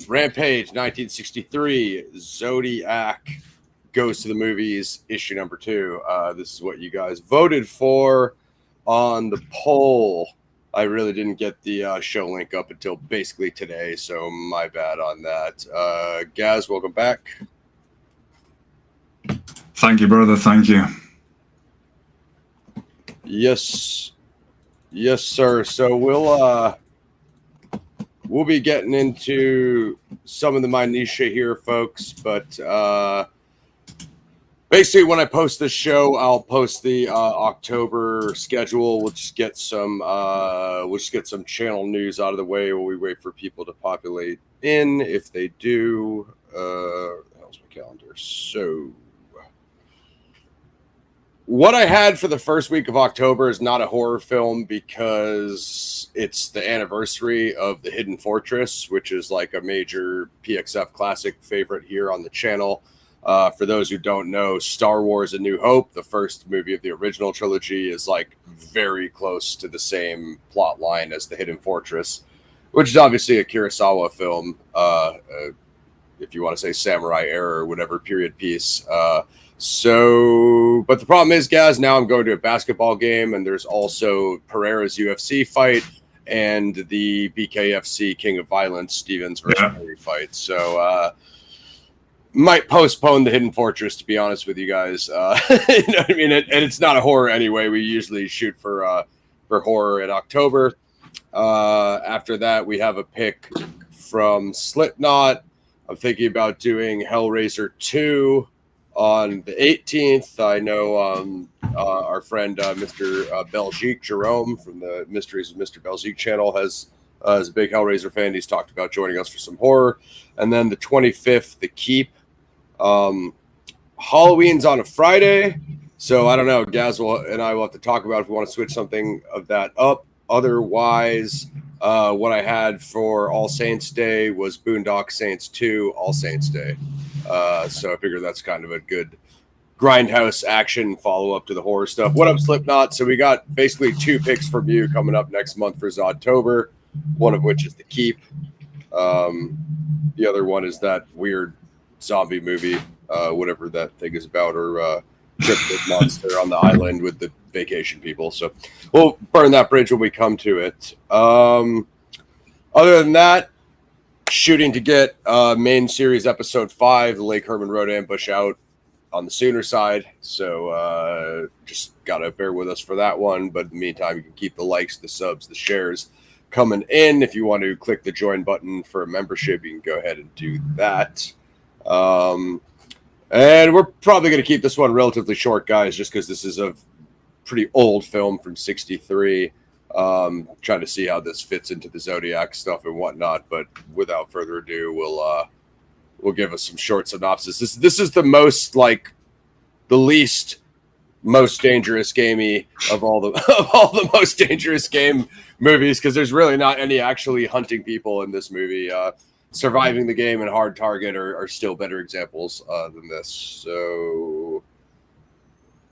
Rampage 1963, Zodiac goes to the movies, issue number 2. This is what you guys voted for on the poll. I really didn't get the show link up until basically today, so my bad on that. Gaz, welcome back. Thank you, brother. Thank you. Yes, sir. So we'll be getting into some of the minutia here, folks. But basically, when I post this show, I'll post the October schedule. We'll just get some channel news out of the way while we wait for people to populate in. If they do, how's my calendar? So, what I had for the first week of October is not a horror film because it's the anniversary of The Hidden Fortress, which is like a major PXF classic favorite here on the channel. For those who don't know, Star Wars A New Hope, the first movie of the original trilogy, is like very close to the same plot line as The Hidden Fortress, which is obviously a Kurosawa film, if you want to say samurai era or whatever period piece. But the problem is, guys, now I'm going to a basketball game, and there's also Pereira's UFC fight and the BKFC King of Violence Stevens versus Perry fight. So might postpone The Hidden Fortress, to be honest with you guys. You know what I mean? And it's not a horror anyway. We usually shoot for horror in October. After that, we have a pick from Slipknot. I'm thinking about doing Hellraiser 2 on the 18th. I know our friend Mr. Belgique Jerome from the Mysteries of Mr. Belgique channel is a big Hellraiser fan. He's talked about joining us for some horror. And then the 25th, The Keep. Halloween's on a Friday, so I don't know. Gaz and I will have to talk about if we want to switch something of that up. Otherwise, what I had for All Saints Day was Boondock Saints 2, All Saints Day. So I figure that's kind of a good grindhouse action follow-up to the horror stuff. What up, Slipknot? So we got basically 2 picks from you coming up next month for Zodtober, one of which is The Keep. The other one is that weird zombie movie, whatever that thing is about, or cryptid monster on the island with the vacation people. So we'll burn that bridge when we come to it. Other than that, shooting to get main series episode 5, the Lake Herman Road ambush, out on the sooner side. So just gotta bear with us for that one. But in the meantime, you can keep the likes, the subs, the shares coming in. If you want to click the join button for a membership, you can go ahead and do that. And we're probably going to keep this one relatively short, guys, just because this is a pretty old film from 63. Trying to see how this fits into the Zodiac stuff and whatnot. But without further ado, we'll give us some short synopsis. This is the most, like, the least most dangerous gamey of all the most dangerous game movies, because there's really not any actually hunting people in this movie. Surviving the game and Hard Target are still better examples than this. So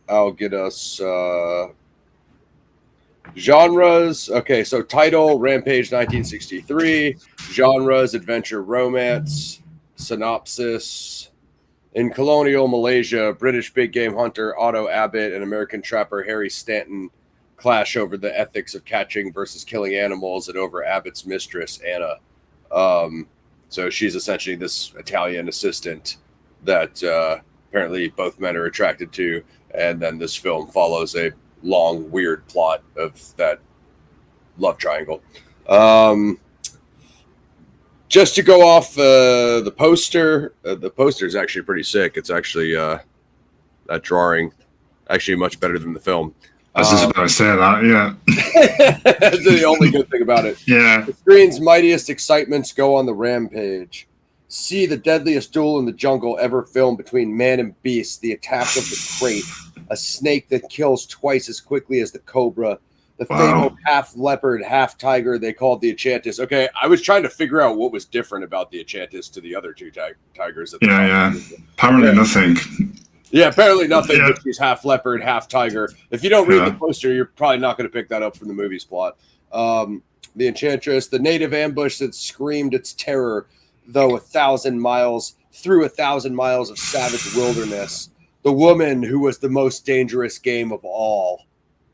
I'll get us genres. Okay, so title, Rampage 1963. Genres, adventure, romance. Synopsis. In colonial Malaysia, British big game hunter Otto Abbott and American trapper Harry Stanton clash over the ethics of catching versus killing animals and over Abbott's mistress, Anna. So she's essentially this Italian assistant that apparently both men are attracted to. And then this film follows a long, weird plot of that love triangle. Just to go off the poster is actually pretty sick. It's actually that drawing actually much better than the film. I was just about to say that, yeah. That's the only good thing about it. Yeah. The screen's mightiest excitements go on the rampage. See the deadliest duel in the jungle ever filmed between man and beast, the attack of the crate, a snake that kills twice as quickly as the cobra, the fabled half leopard, half tiger they called the Enchantress. Okay, I was trying to figure out what was different about the Enchantress to the other 2 tigers. Yeah. Apparently nothing. Yeah, apparently nothing, but she's half leopard, half tiger. If you don't read the poster, you're probably not going to pick that up from the movie's plot. The Enchantress, the native ambush that screamed its terror, though 1,000 miles through 1,000 miles of savage wilderness, the woman who was the most dangerous game of all.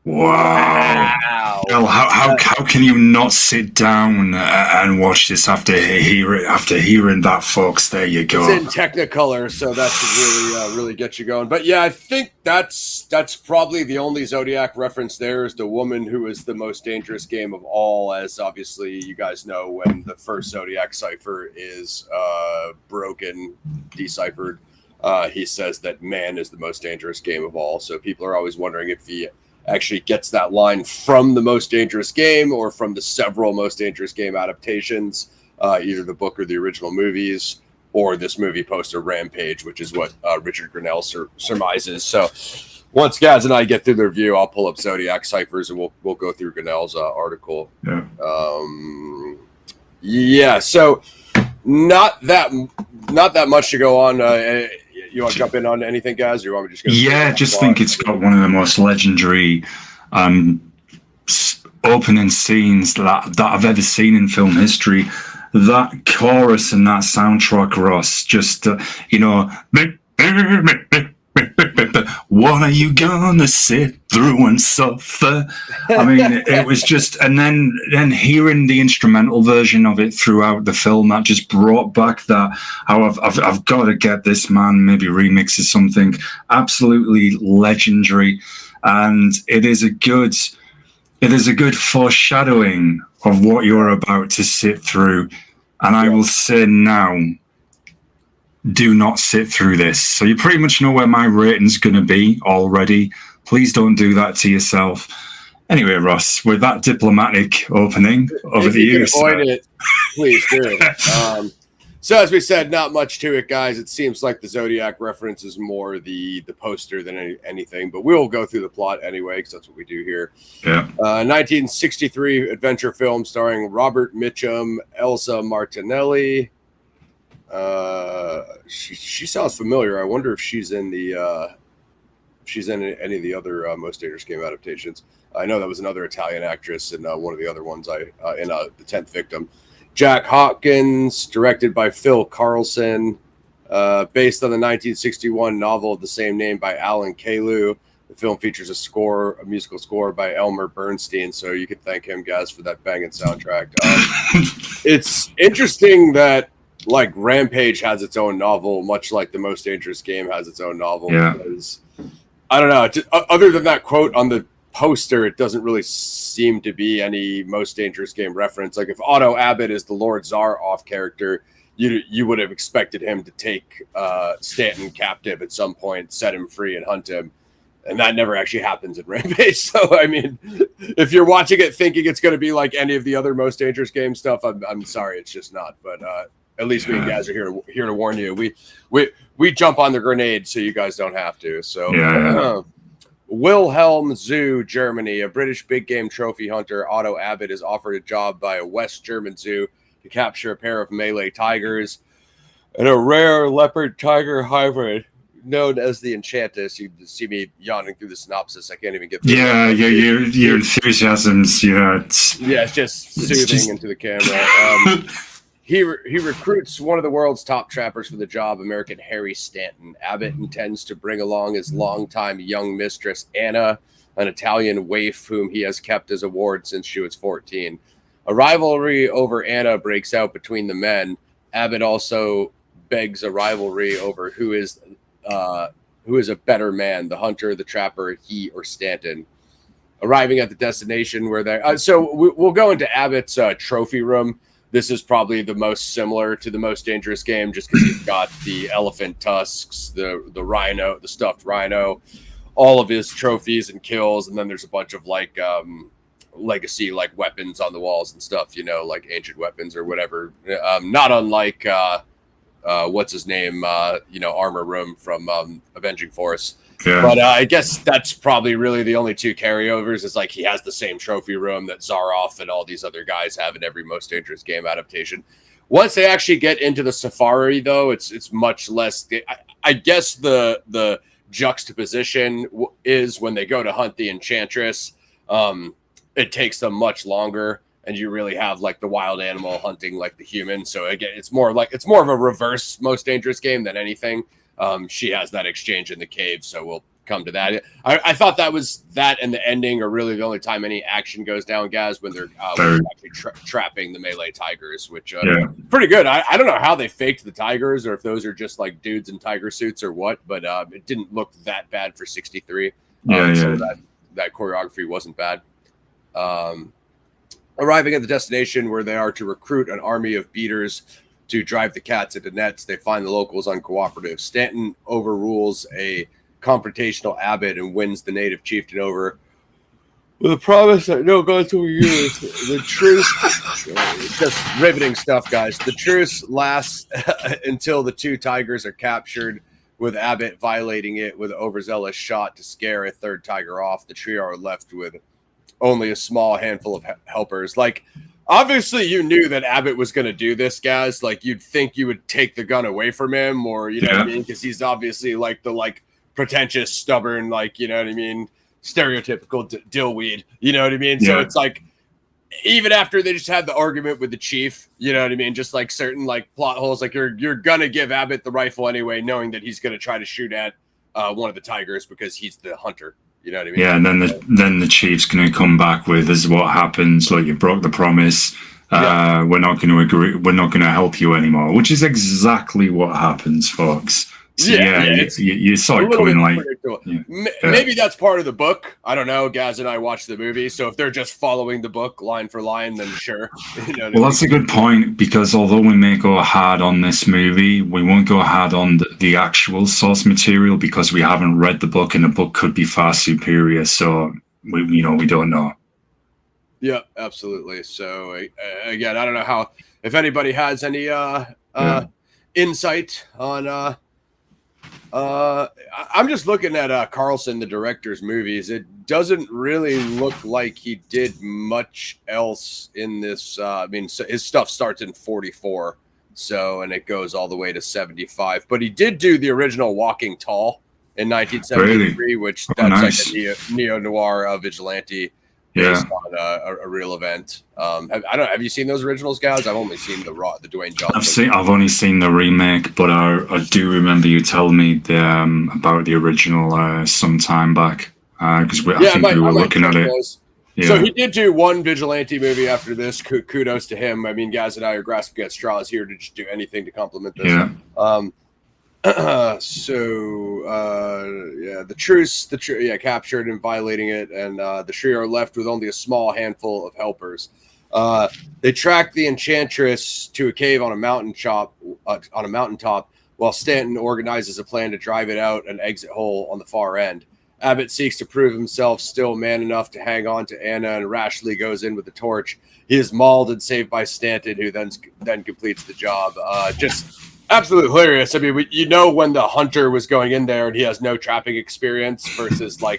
Wow. Well, how can you not sit down and watch this after hearing that, folks? There you go. It's in Technicolor, so that should really get you going. But yeah, I think that's probably the only Zodiac reference there is the woman who is the most dangerous game of all, as obviously you guys know when the first Zodiac cipher is broken, deciphered, he says that man is the most dangerous game of all. So people are always wondering if he actually gets that line from the most dangerous game or from the several most dangerous game adaptations, either the book or the original movies, or this movie poster Rampage, which is what Richard Grinell surmises. So once Gaz and I get through the review, I'll pull up Zodiac ciphers and we'll go through Grinell's article. So not that much to go on. You want to jump in on anything, guys? Or you want me to just think it's got one of the most legendary opening scenes that I've ever seen in film history. That chorus and that soundtrack, Ross, just what are you gonna sit through and suffer? I mean, it was just, and then hearing the instrumental version of it throughout the film, that just brought back that, how I've got to get this man, maybe remixes something absolutely legendary. And it is a good foreshadowing of what you're about to sit through. And I will say now, do not sit through this. So you pretty much know where my rating's going to be already. Please don't do that to yourself. Anyway, Ross, with that diplomatic opening, over to you. If you can avoid it, please do it. So as we said, not much to it, guys. It seems like the Zodiac reference is more the poster than anything, but we'll go through the plot anyway, because that's what we do here. Yeah. 1963 adventure film starring Robert Mitchum, Elsa Martinelli. She sounds familiar. I wonder if she's in any of the other Most Dangerous Game adaptations. I know that was another Italian actress in one of the other ones. In The 10th Victim. Jack Hawkins, directed by Phil Carlson, based on the 1961 novel of the same name by Alan Cailloux. The film features a musical score by Elmer Bernstein, so you can thank him, guys, for that banging soundtrack. It's interesting that like Rampage has its own novel, much like the Most Dangerous Game has its own novel. Yeah. Because, I don't know, other than that quote on the poster, it doesn't really seem to be any Most Dangerous Game reference. Like if Otto Abbott is the Lord Zaroff character, you would have expected him to take Stanton captive at some point, set him free, and hunt him. And that never actually happens in Rampage. So, I mean, if you're watching it thinking it's going to be like any of the other Most Dangerous Game stuff, I'm sorry, it's just not. But at least we guys are here to warn you. We jump on the grenade so you guys don't have to. So, Wilhelm Zoo, Germany, a British big game trophy hunter, Otto Abbott is offered a job by a West German zoo to capture a pair of Malay tigers and a rare leopard tiger hybrid known as the Enchantress. You see me yawning through the synopsis. I can't even get through it. Your enthusiasms, it's just soothing into the camera. He recruits one of the world's top trappers for the job, American Harry Stanton. Abbott intends to bring along his longtime young mistress, Anna, an Italian waif whom he has kept as a ward since she was 14. A rivalry over Anna breaks out between the men. Abbott also begs a rivalry over who is a better man, the hunter, the trapper, he or Stanton. Arriving at the destination where they so we'll go into Abbott's trophy room. This is probably the most similar to the Most Dangerous Game, just because you've got the elephant tusks, the rhino, the stuffed rhino, all of his trophies and kills, and then there's a bunch of like legacy like weapons on the walls and stuff, like ancient weapons or whatever. Not unlike what's his name, Armor Room from Avenging Force. Yeah. But I guess that's probably really the only two carryovers. Is like he has the same trophy room that Zaroff and all these other guys have in every Most Dangerous Game adaptation. Once they actually get into the safari, though, it's much less. I guess the juxtaposition is when they go to hunt the Enchantress. It takes them much longer. and you really have like the wild animal hunting like the human. So again, it's more of a reverse Most Dangerous Game than anything. She has that exchange in the cave, so we'll come to that. I thought that and the ending are really the only time any action goes down, guys, when they're actually trapping the melee tigers, which pretty good. I don't know how they faked the tigers, or if those are just like dudes in tiger suits or what, but it didn't look that bad for 63. So that choreography wasn't bad. Arriving at the destination where they are to recruit an army of beaters to drive the cats into nets, they find the locals uncooperative. Stanton overrules a confrontational abbot and wins the native chieftain over with a promise that no guns will be used. The truce, just riveting stuff, guys. The truce lasts until the 2 tigers are captured, with Abbott violating it with an overzealous shot to scare a 3rd tiger off. The trio are left with only a small handful of helpers. Like, obviously, you knew that Abbott was going to do this, guys. Like, you'd think you would take the gun away from him, or you know what I mean, because he's obviously like the pretentious, stubborn, like, you know what I mean, stereotypical dillweed. You know what I mean? Yeah. So it's like, even after they just had the argument with the chief, you know what I mean, just like certain like plot holes, like you're gonna give Abbott the rifle anyway, knowing that he's gonna try to shoot at one of the tigers because he's the hunter. You know what I mean? Yeah, and then the chief's going to come back with, "This is what happens. Like, you broke the promise. We're not going to agree. We're not going to help you anymore." Which is exactly what happens, folks. So, you saw it coming. Like, maybe that's part of the book. I don't know. Gaz and I watched the movie, so if they're just following the book line for line, then sure. You know well, that's a good point, because although we may go hard on this movie, we won't go hard on the actual source material, because we haven't read the book, and the book could be far superior. So we don't know. Yeah, absolutely. So again, I don't know if anybody has any insight on. I'm just looking at Carlson, the director's movies. It doesn't really look like he did much else in this. I mean, so his stuff starts in 44, and it goes all the way to 75. But he did do the original Walking Tall in 1973, which that's like a neo-noir vigilante based on a real event. Have you seen those originals, guys? I've only seen the Dwayne Johnson. I've only seen the remake, but I do remember you telling me about the original some time back, because I think we were looking at it. Yeah. So he did do one vigilante movie after this. Kudos to him. I mean, guys and I are grasping at straws here to just do anything to compliment this. Yeah. The truce, captured and violating it, and the trio are left with only a small handful of helpers. They track the enchantress to a cave on a mountaintop, while Stanton organizes a plan to drive it out an exit hole on the far end. Abbott seeks to prove himself still man enough to hang on to Anna and rashly goes in with the torch. He is mauled and saved by Stanton, who then completes the job. Just absolutely hilarious. I mean, when the hunter was going in there and he has no trapping experience versus the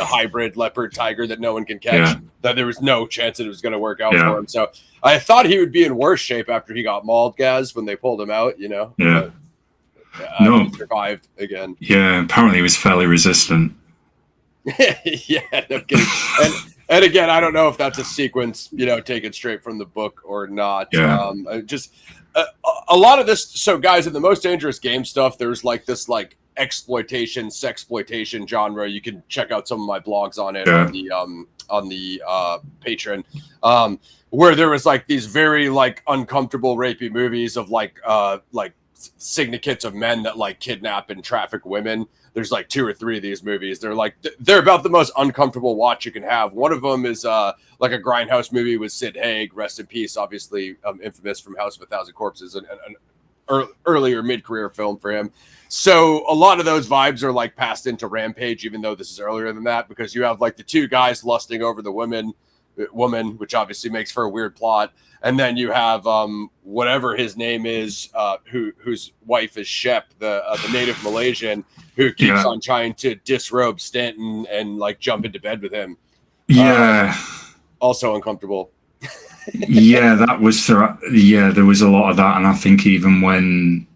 hybrid leopard tiger that no one can catch, that there was no chance that it was going to work out for him. So I thought he would be in worse shape after he got mauled, Gaz, when they pulled him out, you know. Yeah. He survived again. Yeah, apparently he was fairly resistant. Yeah, no kidding. And again, I don't know if that's a sequence, taken straight from the book or not. Yeah. A lot of this. So, guys, in the Most Dangerous Game stuff, there's this exploitation, sexploitation genre. You can check out some of my blogs on it on the Patreon, where there was these very uncomfortable rapey movies of syndicates of men that kidnap and traffic women. There's 2 or 3 of these movies. They're about the most uncomfortable watch you can have. One of them is a Grindhouse movie with Sid Haig, rest in peace, obviously infamous from House of a Thousand Corpses, an earlier mid-career film for him. So a lot of those vibes are passed into Rampage, even though this is earlier than that, because you have the 2 guys lusting over the woman, which obviously makes for a weird plot. And then you have whatever his name is, whose wife is Shep, the native Malaysian, who keeps on trying to disrobe Stanton and jump into bed with him. Yeah. Also uncomfortable. That was there was a lot of that, and I think even when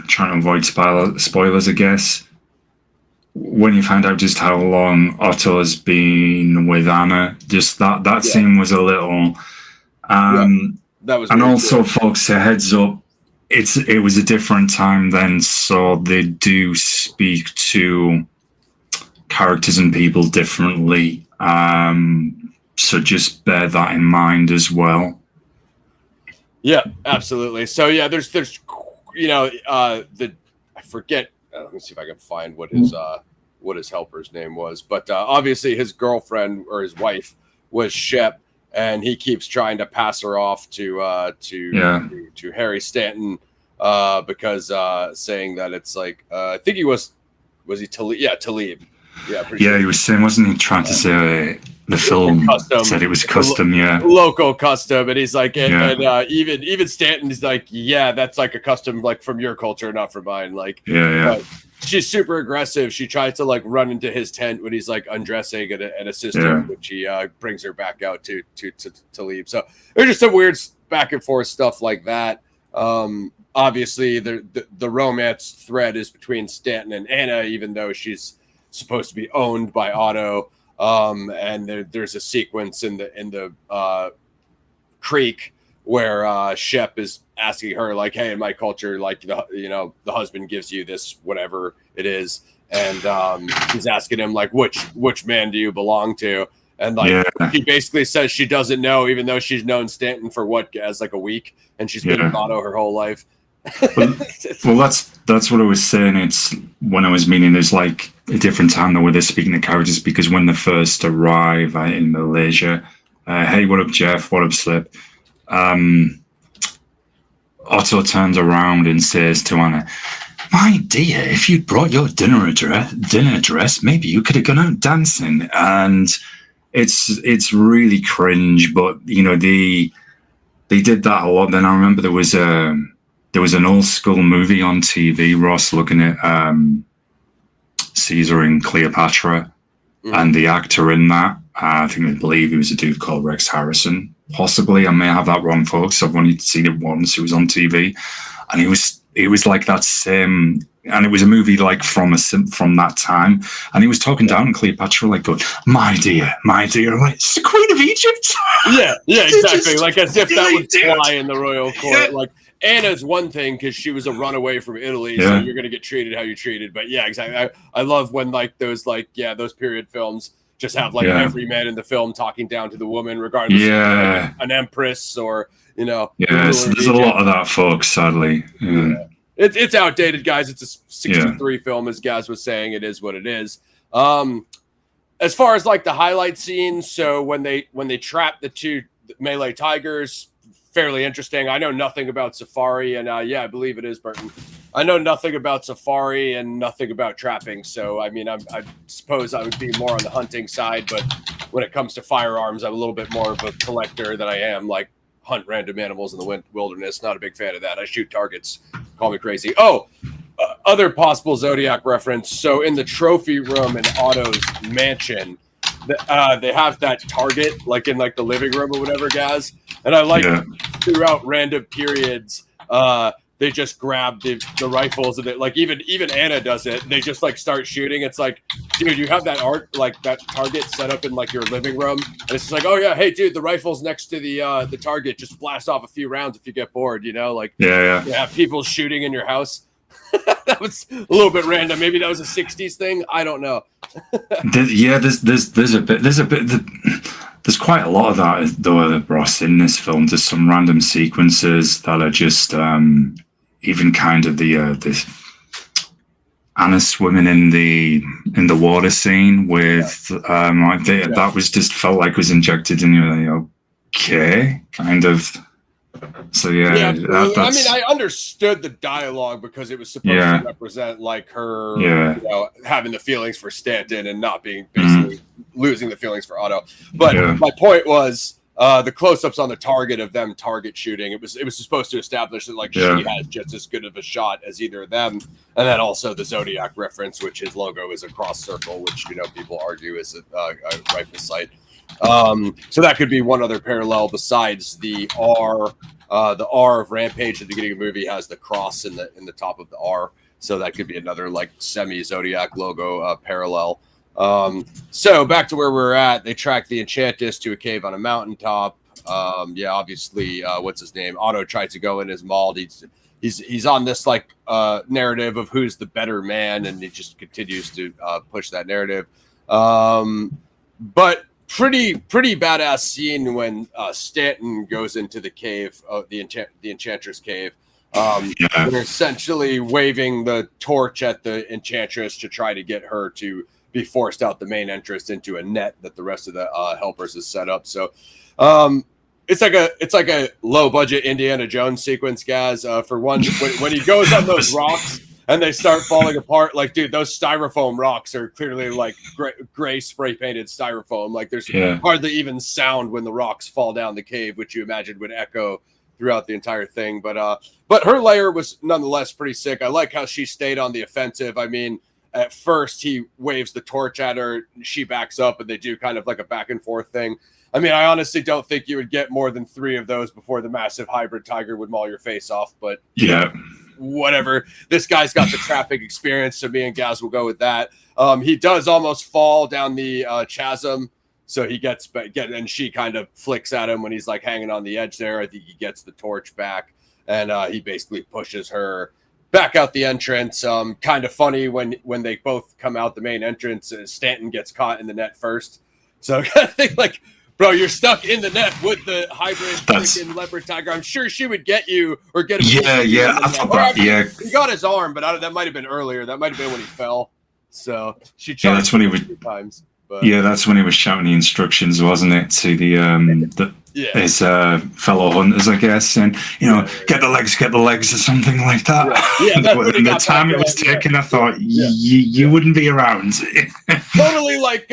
trying to avoid spoilers, I guess. when you find out just how long Otto has been with Anna, just that scene was a little. That was, and also, cool. folks, a heads up. It was a different time then, so they do speak to characters and people differently. So just bear that in mind as well. Yeah, absolutely. So yeah, there's I forget. Let me see if I can find what his helper's name was, but obviously his girlfriend or his wife was Shep, and he keeps trying to pass her off to Harry Stanton because saying that it's like I think he was he Talib? Yeah, Talib. Yeah, sure. He was saying, wasn't he, trying to say the film said it was custom, local custom, and he's like, and even Stanton is like, yeah, that's like a custom, like from your culture, not from mine. Like, but she's super aggressive. She tries to like run into his tent when he's like undressing and assist him, which he brings her back out to leave. So there's just some weird back and forth stuff like that. Obviously, the romance thread is between Stanton and Anna, even though she's supposed to be owned by Otto. And there's a sequence in the creek where Shep is asking her like, hey, in my culture, like the husband gives you this whatever it is, and he's asking him like which man do you belong to, and like she basically says she doesn't know, even though she's known Stanton for as like a week, and she's been with Otto her whole life. Well, that's what I was saying. It's when I was meaning there's like a different time though where they're speaking to characters, because when they first arrive in Malaysia, hey, what up, Jeff? What up, Slip? Otto turns around and says to Anna, "My dear, if you'd brought your dinner dress, maybe you could have gone out dancing." And it's really cringe, but they did that a lot. Then I remember there was an old school movie on TV, Ross, looking at Caesar and Cleopatra, and the actor in that, I believe he was a dude called Rex Harrison. Possibly, I may have that wrong, folks. I've only seen it once. It was on TV, and it was like that same. And it was a movie like from that time, and he was talking down to Cleopatra, like going, my dear, like, it's the Queen of Egypt. Yeah, exactly. Like as if that would fly in the royal court. Like Anna's one thing because she was a runaway from Italy, so you're gonna get treated how you treated. But yeah, exactly. I love when like those period films just have like every man in the film talking down to the woman, regardless of like, an empress or there's a lot of that, folks. Sadly. It's outdated, guys. It's a 63 film, as Gaz was saying. It is what it is. As far as like the highlight scenes, so when they trap the two Malay tigers, fairly interesting. I know nothing about Safari, and I believe it is Burton. I know nothing about Safari and nothing about trapping, so I mean, I suppose I would be more on the hunting side, but when it comes to firearms, I'm a little bit more of a collector than I am like hunt random animals in the wilderness. Not a big fan of that. I shoot targets. Call me crazy. Other possible Zodiac reference. So in the trophy room in Otto's mansion, they have that target like in like the living room or whatever, guys. And I like throughout random periods, they just grab the rifles and like even Anna does it. They just like start shooting. It's like, dude, you have that that target set up in like your living room, and it's just like, oh yeah, hey dude, the rifle's next to the target. Just blast off a few rounds if you get bored. Like you have people shooting in your house. That was a little bit random. Maybe that was a '60s thing. I don't know. There's quite a lot of that though, Ross, in this film. There's some random sequences that are just even kind of this Anna swimming in the water scene with that was just felt like it was injected in you. Okay, kind of. So I mean, I understood the dialogue because it was supposed to represent like her, having the feelings for Stanton and not being basically losing the feelings for Otto. But my point was the close-ups on the target of them target shooting. It was supposed to establish that like she has just as good of a shot as either of them, and then also the Zodiac reference, which his logo is a cross circle, which people argue is a rifle sight. So that could be one other parallel besides the R. The R of Rampage at the beginning of the movie has the cross in the top of the R. So that could be another like semi-Zodiac logo parallel. So back to where we're at, they track the Enchantress to a cave on a mountaintop. Obviously, what's his name? Otto tries to go in as mauled. He's on this like narrative of who's the better man, and he just continues to push that narrative. But pretty badass scene when Stanton goes into the cave, the Enchantress cave. They're essentially waving the torch at the Enchantress to try to get her to be forced out the main entrance into a net that the rest of the helpers has set up. So it's like a low budget Indiana Jones sequence, guys. For one, when he goes on those rocks and they start falling apart, like, dude, those styrofoam rocks are clearly like gray spray painted styrofoam. Like there's hardly even sound when the rocks fall down the cave, which you imagine would echo throughout the entire thing. But her layer was nonetheless pretty sick. I like how she stayed on the offensive. I mean, at first he waves the torch at her, she backs up, and they do kind of like a back and forth thing. I mean, I honestly don't think you would get more than 3 of those before the massive hybrid tiger would maul your face off. But whatever. This guy's got the traffic experience, so me and Gaz will go with that. He does almost fall down the chasm, so he gets and she kind of flicks at him when he's like hanging on the edge there. I think he gets the torch back, and he basically pushes her back out the entrance. Kind of funny when they both come out the main entrance, Stanton gets caught in the net first. So I think like, bro, you're stuck in the net with the hybrid freaking leopard tiger. I'm sure she would get you or get him. I thought that. He got his arm, but that might have been earlier. That might have been when he fell. So she charged that's when he would. Times, but. Yeah, that's when he was shouting the instructions, wasn't it, to the his fellow hunters, I guess, and get the legs or something like that. And the time it was taken, I thought you wouldn't be around. Totally like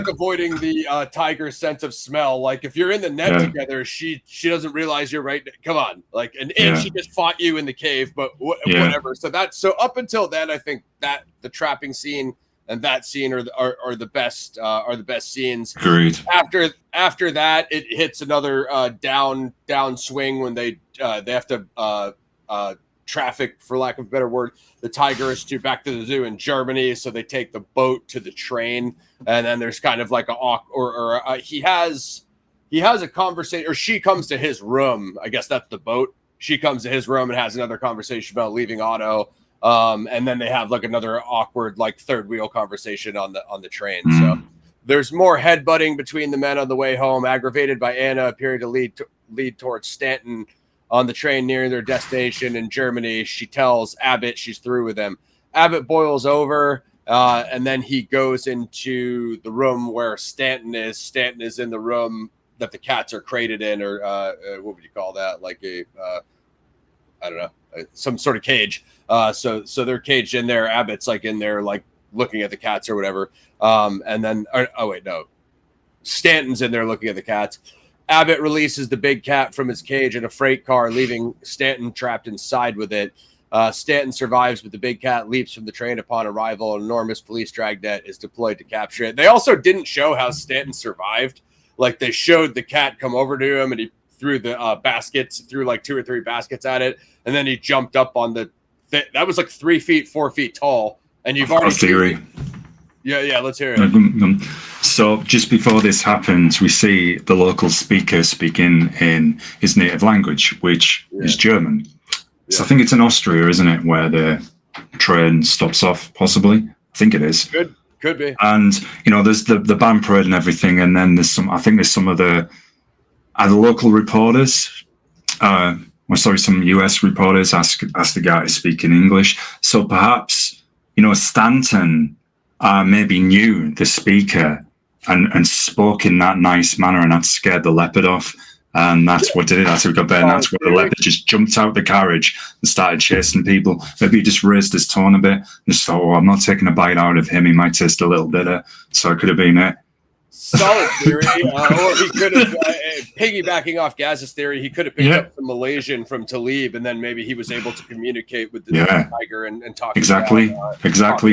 avoiding the tiger's sense of smell. Like if you're in the net together, she doesn't realize you're right. Come on, like and she just fought you in the cave, but whatever. So up until then, I think that the trapping scene and that scene are the best scenes. Agreed. After that, it hits another down swing when they have to traffic, for lack of a better word, the tigers back to the zoo in Germany. So they take the boat to the train, and then there's kind of like he has a conversation, or she comes to his room. I guess that's the boat. She comes to his room and has another conversation about leaving Otto. And then they have like another awkward like third wheel conversation on the train. So there's more headbutting between the men on the way home, aggravated by Anna appearing to lead towards Stanton on the train near their destination in Germany. She tells Abbott she's through with him. Abbott boils over, and then he goes into the room where Stanton is. Stanton is in the room that the cats are crated in, or what would you call that? Like a I don't know, some sort of cage. So they're caged in there. Abbott's like in there, like looking at the cats or whatever. And then, Stanton's in there looking at the cats. Abbott releases the big cat from his cage in a freight car, leaving Stanton trapped inside with it. Stanton survives, but the big cat leaps from the train upon arrival. An enormous police dragnet is deployed to capture it. They also didn't show how Stanton survived. Like they showed the cat come over to him, and he threw the baskets, threw like 2 or 3 baskets at it, and then he jumped up on the. That was like 3 feet, 4 feet tall, and you've already. Theory. Yeah, let's hear it. So just before this happens, we see the local speaker speaking in his native language, which is German. Yeah. So I think it's in Austria, isn't it, where the train stops off, possibly? I think it is. Could be. And, there's the band parade and everything, and then there's some of the local reporters, some US reporters ask the guy to speak in English. So perhaps, Stanton maybe knew the speaker and spoke in that nice manner, and that scared the leopard off. And that's what did it. That's what got there, and that's where the leopard just jumped out the carriage and started chasing people. Maybe he just raised his tone a bit and just thought, I'm not taking a bite out of him. He might taste a little bitter. So it could have been it. Solid theory. Or he could have, piggybacking off Gaz's theory, he could have picked up some Malaysian from Talib, and then maybe he was able to communicate with the tiger and talk. Exactly.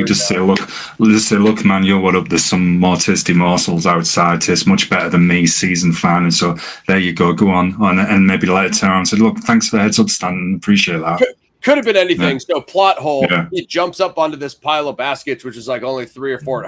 Just say, look, man, you're what up? There's some more tasty morsels outside. Tastes much better than me, seasoned fine. And so there you go. Go on, and maybe let it turn around and say, look, thanks for the heads up, Stan. Appreciate that. Could have been anything. Yeah. So plot hole. Yeah. He jumps up onto this pile of baskets, which is like only 3 or 4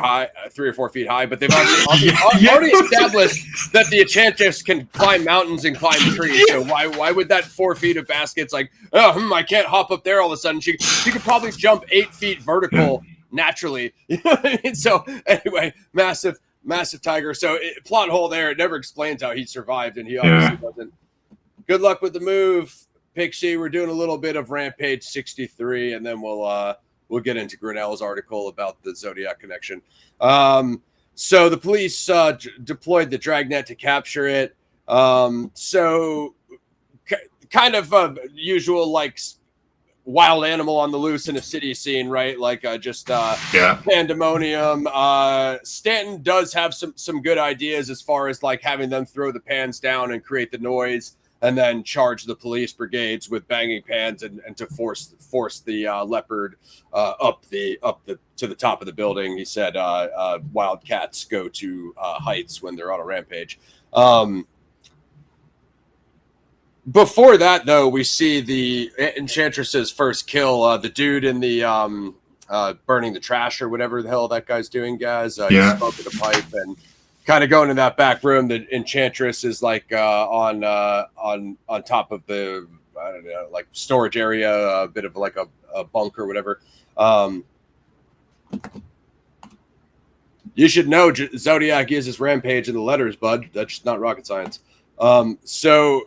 feet high. But they've already established that the Enchantress can climb mountains and climb trees. So why would that 4 feet of baskets like, I can't hop up there all of a sudden? She could probably jump 8 feet vertical naturally. You know what I mean? So anyway, massive tiger. So plot hole there. It never explains how he survived, and he obviously doesn't. Good luck with the move, Pixie. We're doing a little bit of Rampage 63, and then we'll get into Grinell's article about the Zodiac connection. So the police deployed the dragnet to capture it. So kind of usual like wild animal on the loose in a city scene, right? Like pandemonium. Stanton does have some good ideas as far as like having them throw the pans down and create the noise, and then charge the police brigades with banging pans and to force the leopard up to the top of the building. He said wildcats go to heights when they're on a rampage. Before that, though, we see the Enchantress's first kill. The dude in the burning the trash or whatever the hell that guy's doing, guys. He's smoking a pipe and kind of going in that back room. The Enchantress is like on top of the like storage area, a bit of like a bunk or whatever. You should know Zodiac uses Rampage in the letters, bud. That's just not rocket science. So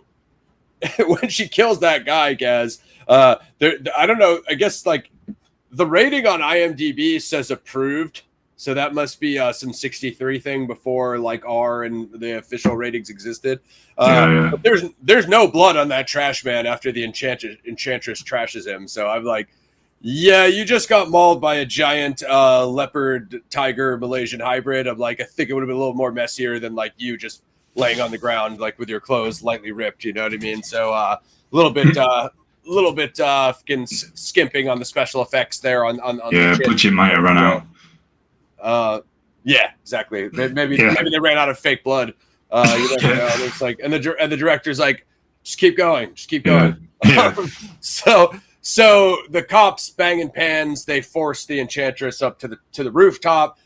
when she kills that guy, Gaz, I don't know. I guess like the rating on IMDb says approved. So that must be some 63 thing before like R and the official ratings existed. But there's no blood on that trash man after the Enchantress trashes him. So I'm like, yeah, you just got mauled by a giant leopard tiger Malaysian hybrid. I'm like, I think it would have been a little more messier than like you just laying on the ground like with your clothes lightly ripped. You know what I mean? So a little bit fucking skimping on the special effects there on the budget might have run out. Yeah, exactly. Maybe they ran out of fake blood. You never know. It's like, and the director's like, just keep going. Yeah. So the cops banging pans. They force the Enchantress up to the rooftop.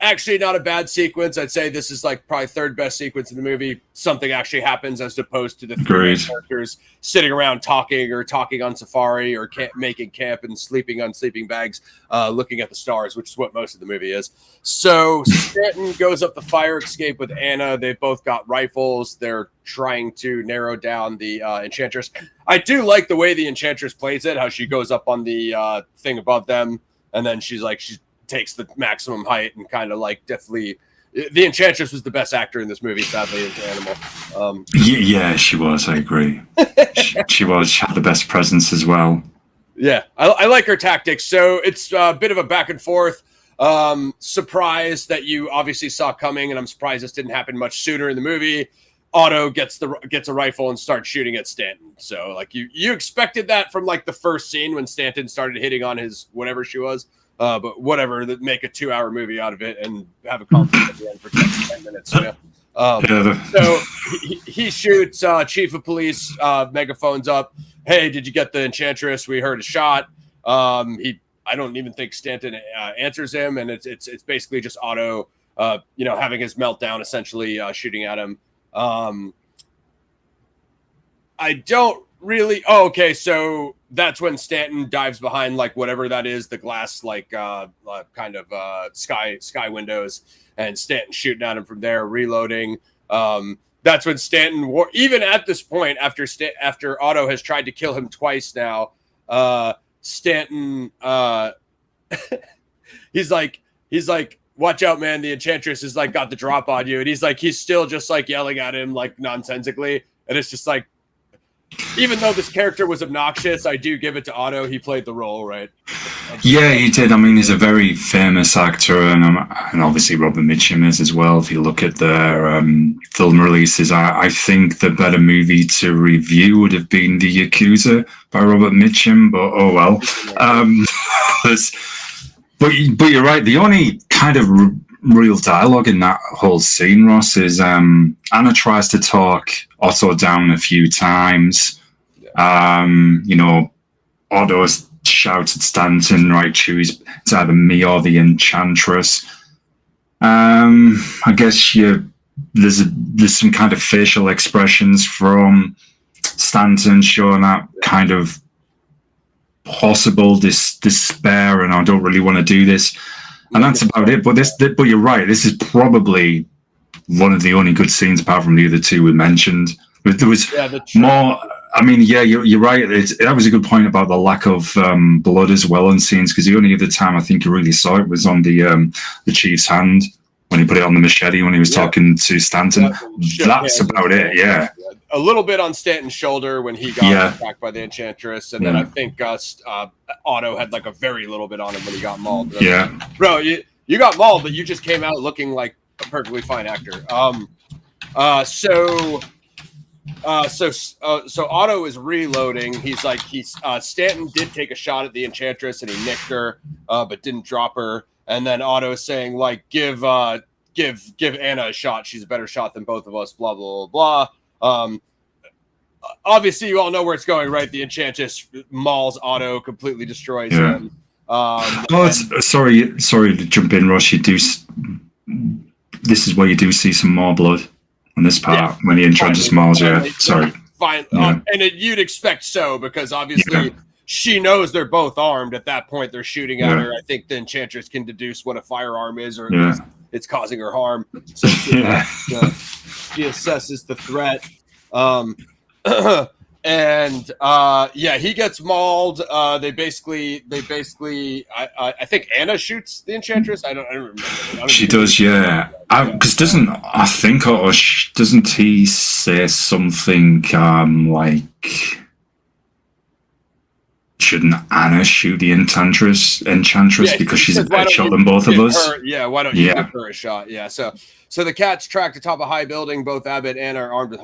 Actually, not a bad sequence. I'd say this is like probably third best sequence in the movie. Something actually happens as opposed to the three characters sitting around talking on safari or making camp and sleeping on sleeping bags, looking at the stars, which is what most of the movie is. So Stanton goes up the fire escape with Anna. They've both got rifles. They're trying to narrow down the Enchantress. I do like the way the Enchantress plays it, how she goes up on the thing above them, and then she takes the maximum height and kind of like definitely the Enchantress was the best actor in this movie, sadly, as Animal. Yeah, she was. I agree. she had the best presence as well. Yeah, I like her tactics. So it's a bit of a back and forth. Surprise that you obviously saw coming, and I'm surprised this didn't happen much sooner in the movie. Otto gets a rifle and starts shooting at Stanton. So like you expected that from like the first scene when Stanton started hitting on his whatever she was. But whatever, make a 2-hour movie out of it and have a conflict at the end for 10 minutes. You know? So he shoots chief of police, megaphones up. Hey, did you get the Enchantress? We heard a shot. I don't even think Stanton answers him, and it's basically just Otto, having his meltdown, essentially shooting at him. I don't really. Oh, okay. So that's when Stanton dives behind like whatever that is, the glass like kind of sky windows, and Stanton shooting at him from there, reloading. That's when Stanton, even at this point, after Otto has tried to kill him twice now, Stanton, he's like, watch out, man! The Enchantress is like got the drop on you, and he's still just like yelling at him like nonsensically, and it's just like. Even though this character was obnoxious, I do give it to Otto. He played the role, right? Yeah, he did. I mean, he's a very famous actor, and obviously Robert Mitchum is as well. If you look at their film releases, I think the better movie to review would have been The Yakuza by Robert Mitchum, but oh well. But you're right. The only kind of real dialogue in that whole scene, Ross, is Anna tries to talk Otto down a few times. Otto shouts at Stanton, right, choose, it's either me or the Enchantress. I guess there's some kind of facial expressions from Stanton showing that kind of possible despair, and I don't really want to do this, and that's about it. But you're right. This is probably one of the only good scenes, apart from the other two we mentioned. But there was more. I mean, yeah, you're right. That was a good point about the lack of blood as well in scenes, because the only other time I think you really saw it was on the Chief's hand when he put it on the machete when he was talking to Stanton. That's about it. Yeah. A little bit on Stanton's shoulder when he got attacked by the Enchantress, and then I think Otto had like a very little bit on him when he got mauled. Bro, you got mauled, but you just came out looking like a perfectly fine actor. So Otto is reloading. Stanton did take a shot at the Enchantress and he nicked her, but didn't drop her. And then Otto is saying like, give Anna a shot. She's a better shot than both of us. Blah blah blah. Obviously, you all know where it's going, right? The Enchantress mauls Otto, completely destroys him. Sorry to jump in, Ross. This is where you do see some more blood on this part when the Enchantress mauls you. Sorry. Fine. And you'd expect so, because obviously she knows they're both armed. At that point, they're shooting at her. I think the Enchantress can deduce what a firearm is, or it's causing her harm. So she assesses the threat. He gets mauled. They basically I think Anna shoots the Enchantress. I don't remember. She does, yeah. Because doesn't he say something like, shouldn't Anna shoot the Enchantress because she's a better shot than both of us? Why don't you give her a shot? Yeah, so the cats track atop a high building. Both Abbott and Anna are armed with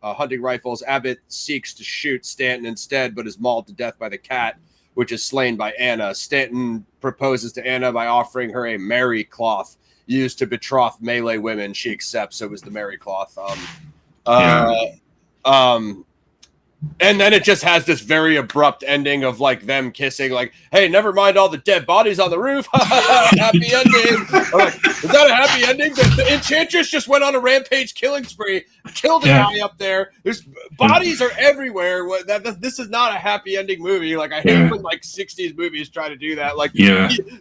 hunting rifles. Abbott seeks to shoot Stanton instead, but is mauled to death by the cat, which is slain by Anna. Stanton proposes to Anna by offering her a Mary cloth used to betroth melee women. She accepts. So it was the Mary cloth. And then it just has this very abrupt ending of like them kissing, like, hey, never mind all the dead bodies on the roof. Happy ending. Like, is that a happy ending? The Enchantress just went on a rampage killing spree, killed a guy up there. There's bodies are everywhere. This is not a happy ending movie. Like, I hate when like 60s movies try to do that. Like,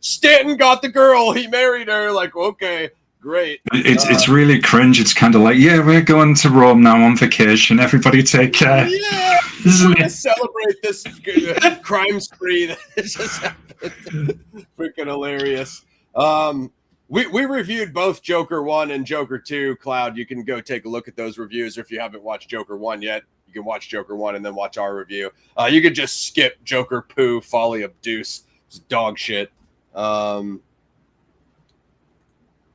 Stanton got the girl, he married her. Like, okay. Great. It's really cringe. It's kind of like, we're going to Rome now on vacation. Everybody take care. Yeah, we're going to celebrate this crime spree that just happened. Freaking hilarious. We reviewed both Joker 1 and Joker 2. Cloud, you can go take a look at those reviews. Or if you haven't watched Joker 1 yet, you can watch Joker 1 and then watch our review. You could just skip Joker Poo, Folly Obtuse. It's dog shit.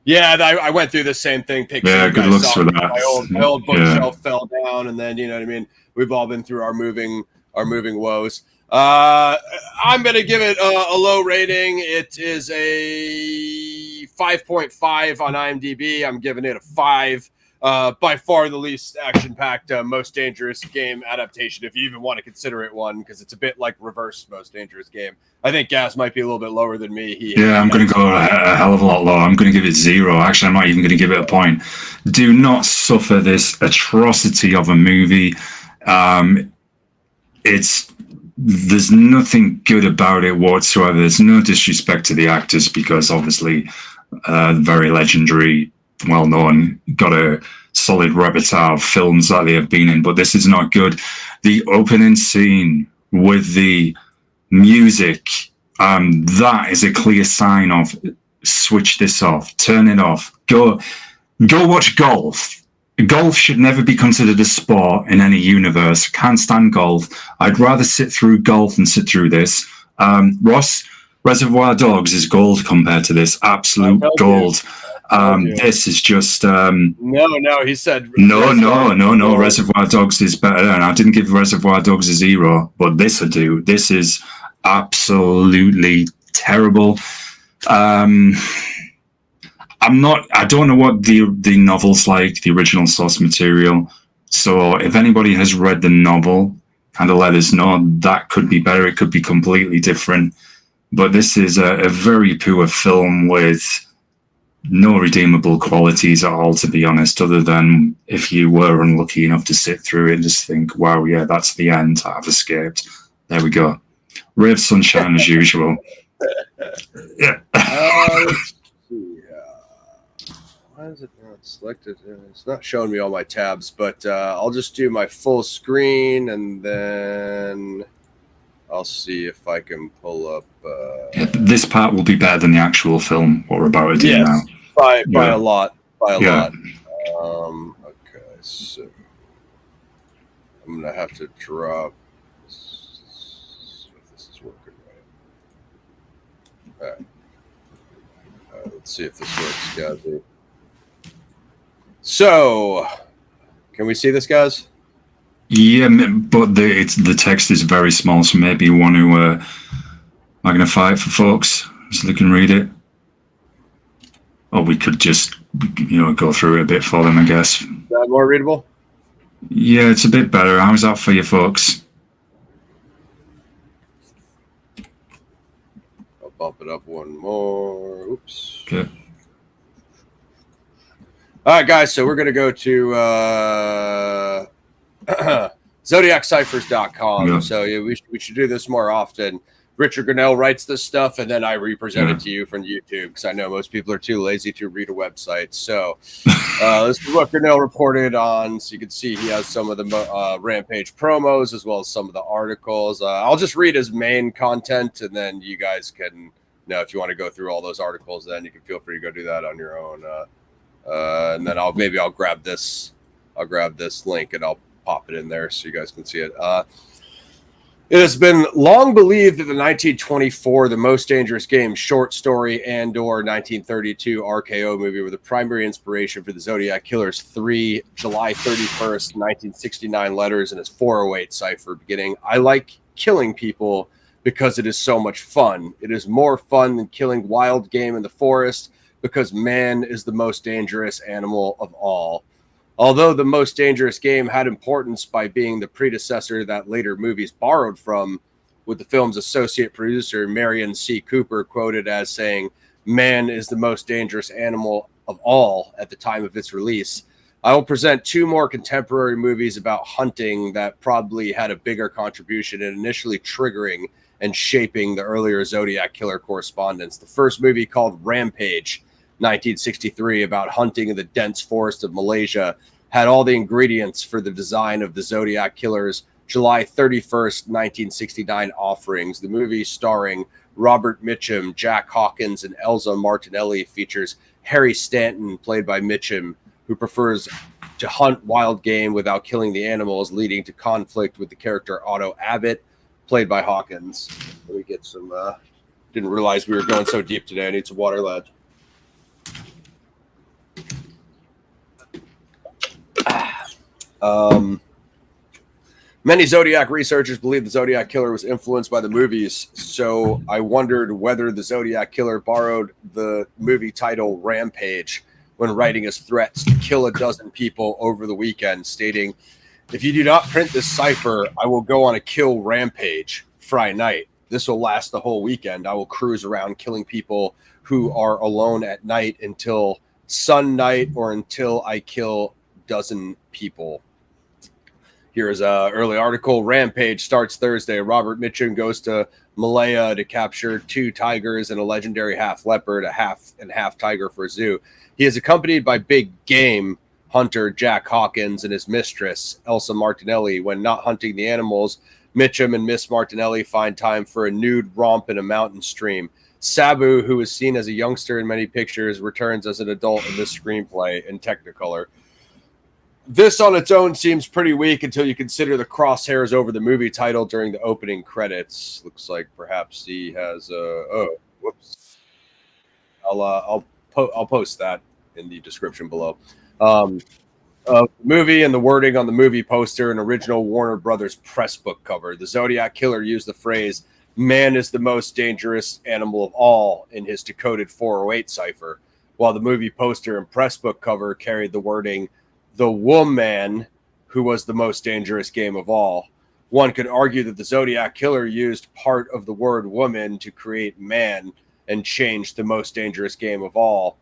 I went through the same thing. Good looks for that. My old bookshelf fell down, and then, you know what I mean? We've all been through our moving woes. I'm going to give it a low rating. It is a 5.5 on IMDb. I'm giving it a 5. By far the least action-packed, Most Dangerous Game adaptation, if you even want to consider it one, because it's a bit like reverse Most Dangerous Game. I think Gas might be a little bit lower than me. I'm going to go a hell of a lot lower. I'm going to give it 0. Actually, I'm not even going to give it a point. Do not suffer this atrocity of a movie. There's nothing good about it whatsoever. There's no disrespect to the actors, because obviously very legendary, well-known, got a solid repertoire of films that they have been in, but this is not good. The opening scene with the music, that is a clear sign of switch this off, turn it off, go watch golf. Golf should never be considered a sport in any universe. Can't stand golf. I'd rather sit through golf than sit through this. Ross, Reservoir Dogs is gold compared to this. Absolute gold. This is just no. He said no. Reservoir Dogs is better, and I didn't give Reservoir Dogs a 0, but this I do. This is absolutely terrible. I don't know what the novel's like, the original source material. So if anybody has read the novel, kind of let us know that could be better. It could be completely different. But this is a very poor film with no redeemable qualities at all, to be honest, other than if you were unlucky enough to sit through it and just think, wow, yeah, that's the end. I've escaped. There we go. Ray of sunshine as usual. Yeah. Let's see. Why is it not selected? It's not showing me all my tabs, but I'll just do my full screen and then I'll see if I can pull up. This part will be better than the actual film, what we're about to do now. By a lot. By a lot. Okay, so I'm going to have to drop. If this is working right. All right. Let's see if this works, guys. So, can we see this, guys? Yeah, but the text is very small, so maybe you want to magnify it for folks so they can read it. Or we could just, go through it a bit for them, I guess. Is that more readable? Yeah, it's a bit better. How's that for you folks? I'll bump it up one more. Oops. Okay. All right, guys, so we're going to go to ZodiacCyphers.com. Yeah. So we should do this more often. Richard Grinell writes this stuff, and then I represent it to you from YouTube because I know most people are too lazy to read a website. So this is what Grinell reported on. So you can see he has some of the Rampage promos as well as some of the articles. I'll just read his main content, and then you guys can, if you want to go through all those articles, then you can feel free to go do that on your own. And then I'll grab this. I'll grab this link and I'll pop it in there so you guys can see it. It has been long believed that the 1924 The Most Dangerous Game short story and/or 1932 RKO movie were the primary inspiration for the Zodiac Killer's 3 July 31st, 1969 letters in his 408 cipher beginning, "I like killing people because it is so much fun. It is more fun than killing wild game in the forest because man is the most dangerous animal of all." Although The Most Dangerous Game had importance by being the predecessor that later movies borrowed from, with the film's associate producer, Marion C. Cooper, quoted as saying, "Man is the most dangerous animal of all" at the time of its release, I will present 2 more contemporary movies about hunting that probably had a bigger contribution in initially triggering and shaping the earlier Zodiac Killer correspondence. The first movie, called Rampage, 1963, about hunting in the dense forest of Malaysia, had all the ingredients for the design of the Zodiac Killer's July 31st, 1969 offerings. The movie, starring Robert Mitchum, Jack Hawkins, and Elsa Martinelli, features Harry Stanton, played by Mitchum, who prefers to hunt wild game without killing the animals, leading to conflict with the character Otto Abbott, played by Hawkins. Let me get some... didn't realize we were going so deep today. I need some water, lads. Many Zodiac researchers believe the Zodiac Killer was influenced by the movies, so I wondered whether the Zodiac Killer borrowed the movie title Rampage when writing his threats to kill a dozen people over the weekend, stating, "If you do not print this cipher, I will go on a kill rampage Friday night. This will last the whole weekend. I will cruise around killing people who are alone at night until sun night or until I kill dozen people." Here is an early article. Rampage starts Thursday. Robert Mitchum goes to Malaya to capture 2 tigers and a legendary half leopard, a half tiger for a zoo. He is accompanied by big game hunter Jack Hawkins and his mistress, Elsa Martinelli. When not hunting the animals, Mitchum and Miss Martinelli find time for a nude romp in a mountain stream. Sabu, who is seen as a youngster in many pictures, returns as an adult in this screenplay in Technicolor. This on its own seems pretty weak until you consider the crosshairs over the movie title during the opening credits. Looks like perhaps he has whoops. I'll post that in the description below. Movie and the wording on the movie poster, an original Warner Brothers press book cover. The Zodiac Killer used the phrase "man is the most dangerous animal of all" in his decoded 408 cipher, while the movie poster and press book cover carried the wording "the woman who was the most dangerous game of all." One could argue that the Zodiac Killer used part of the word woman to create man and changed the most dangerous game of all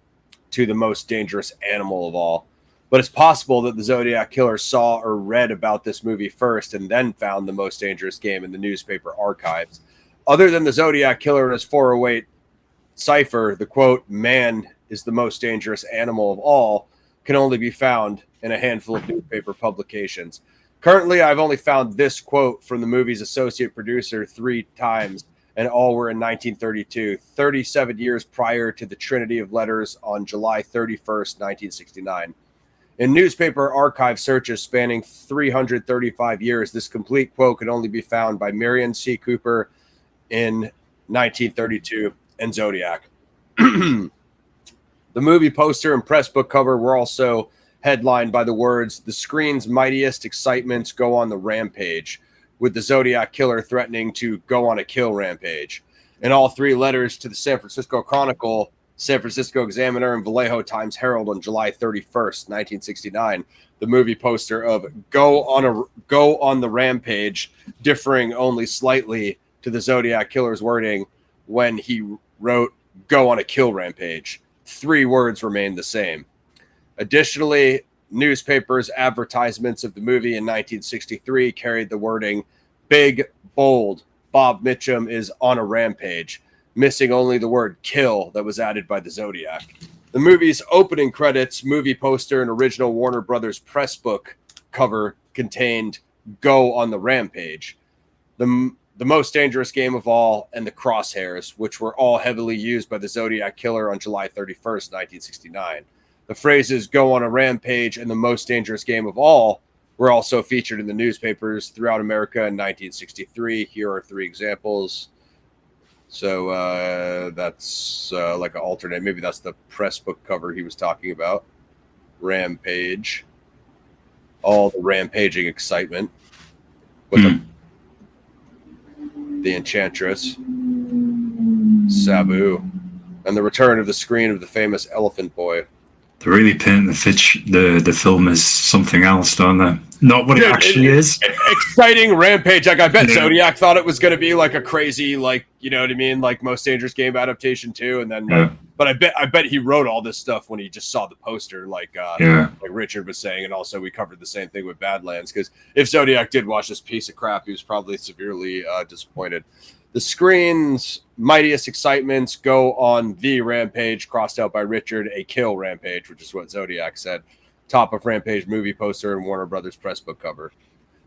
to the most dangerous animal of all. But it's possible that the Zodiac Killer saw or read about this movie first and then found the most dangerous game in the newspaper archives. Other than the Zodiac Killer and his 408 cipher, the quote, "man is the most dangerous animal of all," can only be found in a handful of newspaper publications. Currently, I've only found this quote from the movie's associate producer 3 times, and all were in 1932, 37 years prior to the Trinity of Letters on July 31st, 1969. In newspaper archive searches spanning 335 years, this complete quote could only be found by Marion C. Cooper in 1932 and Zodiac. The movie poster and press book cover were also headlined by the words, "The screen's mightiest excitements go on the rampage," with the Zodiac Killer threatening to go on a kill rampage. In all 3 letters to the San Francisco Chronicle, San Francisco Examiner, and Vallejo Times-Herald on July 31st, 1969, the movie poster of Go on the Rampage, differing only slightly to the Zodiac Killer's wording when he wrote "Go on a kill rampage." 3 words remained the same. Additionally, newspapers' advertisements of the movie in 1963 carried the wording "Big, bold, Bob Mitchum is on a rampage," missing only the word "kill" that was added by the Zodiac. The movie's opening credits, movie poster, and original Warner Brothers press book cover contained "Go on the Rampage," the most dangerous game of all, and the crosshairs, which were all heavily used by the Zodiac Killer on July 31st, 1969. The phrases "go on a rampage" and "the most dangerous game of all" were also featured in the newspapers throughout America in 1963. Here are 3 examples. So that's like an alternate. Maybe that's the press book cover he was talking about. Rampage. All the rampaging excitement. With the Enchantress. Sabu. And the return of the screen of the famous Elephant Boy. They really paint the film as something else, don't they? Not what it actually is. Exciting rampage. Like, I bet Zodiac thought it was going to be like a crazy, like, you know what I mean, like Most Dangerous Game adaptation too. And then, but I bet he wrote all this stuff when he just saw the poster, like Richard was saying. And also, we covered the same thing with Badlands, because if Zodiac did watch this piece of crap, he was probably severely disappointed. The screen's mightiest excitements go on the rampage, crossed out by Richard, a kill rampage, which is what Zodiac said. Top of Rampage movie poster and Warner Brothers press book cover.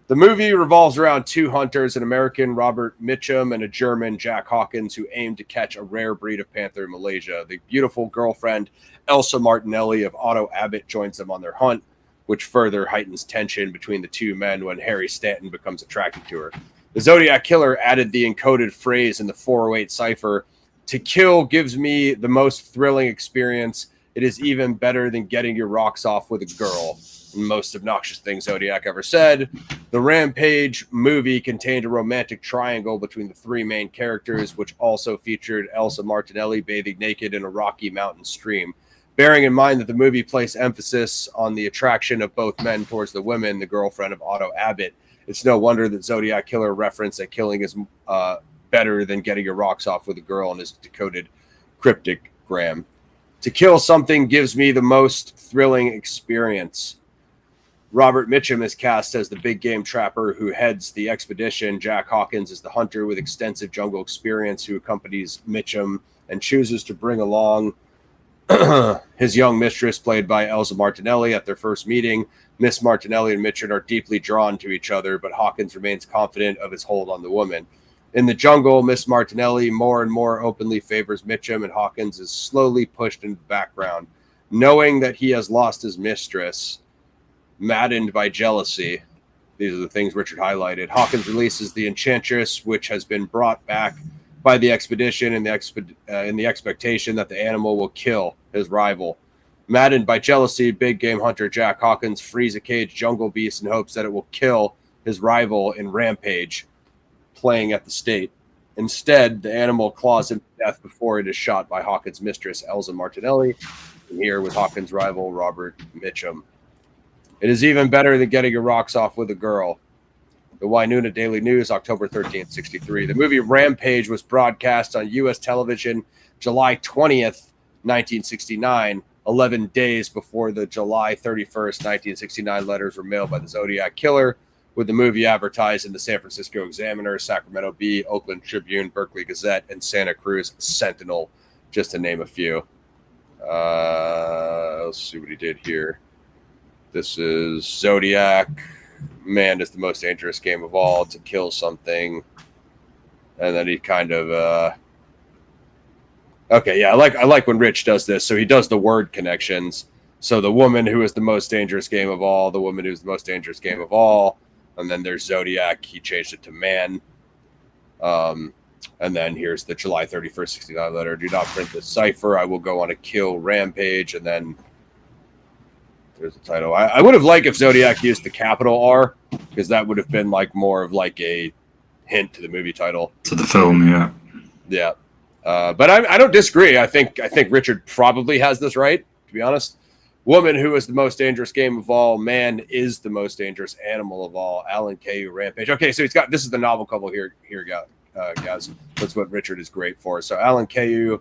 The movie revolves around 2 hunters, an American, Robert Mitchum, and a German, Jack Hawkins, who aim to catch a rare breed of panther in Malaysia. The beautiful girlfriend, Elsa Martinelli of Otto Abbott, joins them on their hunt, which further heightens tension between the 2 men when Harry Stanton becomes attracted to her. The Zodiac Killer added the encoded phrase in the 408 cipher, "To kill gives me the most thrilling experience. It is even better than getting your rocks off with a girl." Most obnoxious thing Zodiac ever said. The Rampage movie contained a romantic triangle between the 3 main characters, which also featured Elsa Martinelli bathing naked in a rocky mountain stream. Bearing in mind that the movie placed emphasis on the attraction of both men towards the women, the girlfriend of Otto Abbott, it's no wonder that Zodiac Killer referenced that killing is better than getting your rocks off with a girl in his decoded cryptogram. To kill something gives me the most thrilling experience. Robert Mitchum is cast as the big game trapper who heads the expedition. Jack Hawkins is the hunter with extensive jungle experience who accompanies Mitchum and chooses to bring along his young mistress, played by Elsa Martinelli. At their first meeting, Miss Martinelli and Mitchum are deeply drawn to each other, but Hawkins remains confident of his hold on the woman. In the jungle, Miss Martinelli more and more openly favors Mitchum, and Hawkins is slowly pushed into the background. Knowing that he has lost his mistress, maddened by jealousy, these are the things Richard highlighted, Hawkins releases the Enchantress, which has been brought back by the expedition in the expectation that the animal will kill his rival. Maddened by jealousy, big game hunter Jack Hawkins frees a caged jungle beast in hopes that it will kill his rival in Rampage, playing at the state. Instead, the animal claws him to death before it is shot by Hawkins' mistress, Elsa Martinelli, and here with Hawkins' rival, Robert Mitchum. It is even better than getting your rocks off with a girl. The Wynonna Daily News, October 13th, 63. The movie Rampage was broadcast on U.S. television July 20th, 1969, 11 days before the July 31st, 1969 letters were mailed by the Zodiac Killer, with the movie advertised in the San Francisco Examiner, Sacramento Bee, Oakland Tribune, Berkeley Gazette, and Santa Cruz Sentinel, just to name a few. Let's see what he did here. This is Zodiac. Man is the most dangerous game of all, to kill something. And then he kind of okay, yeah, I like when Rich does this. So he does the word connections. So the woman who is the most dangerous game of all, the woman who's the most dangerous game of all, and then there's Zodiac. He changed it to man. And then here's the July 31st, 69 letter. Do not print this cipher. I will go on a kill rampage. And then there's the title. I would have liked if Zodiac used the capital R, because that would have been like more of like a hint to the movie title. To the film, yeah. Yeah. But I don't disagree. I think Richard probably has this right, to be honest. Woman who is the most dangerous game of all. Man is the most dangerous animal of all. Alan K. Rampage. Okay, so he's got, this is the novel couple here guys. That's what Richard is great for. So Alan K.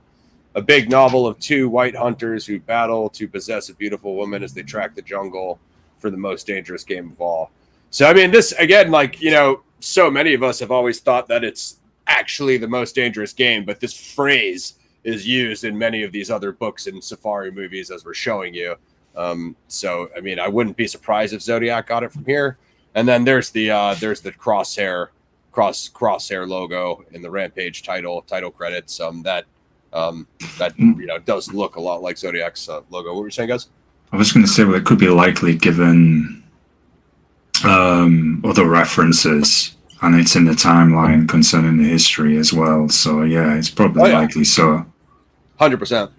A big novel of two white hunters who battle to possess a beautiful woman as they track the jungle for the most dangerous game of all. So, I mean, this, again, like, you know, so many of us have always thought that it's actually the most dangerous game, but this phrase is used in many of these other books and safari movies, as we're showing you. So, I mean, I wouldn't be surprised if Zodiac got it from here. And then there's the crosshair logo in the Rampage title credits. That you know, does look a lot like Zodiac's logo. What were you saying, guys? I was going to say, well, it could be likely given other references, and it's in the timeline concerning the history as well. So yeah, it's probably likely so. 100%.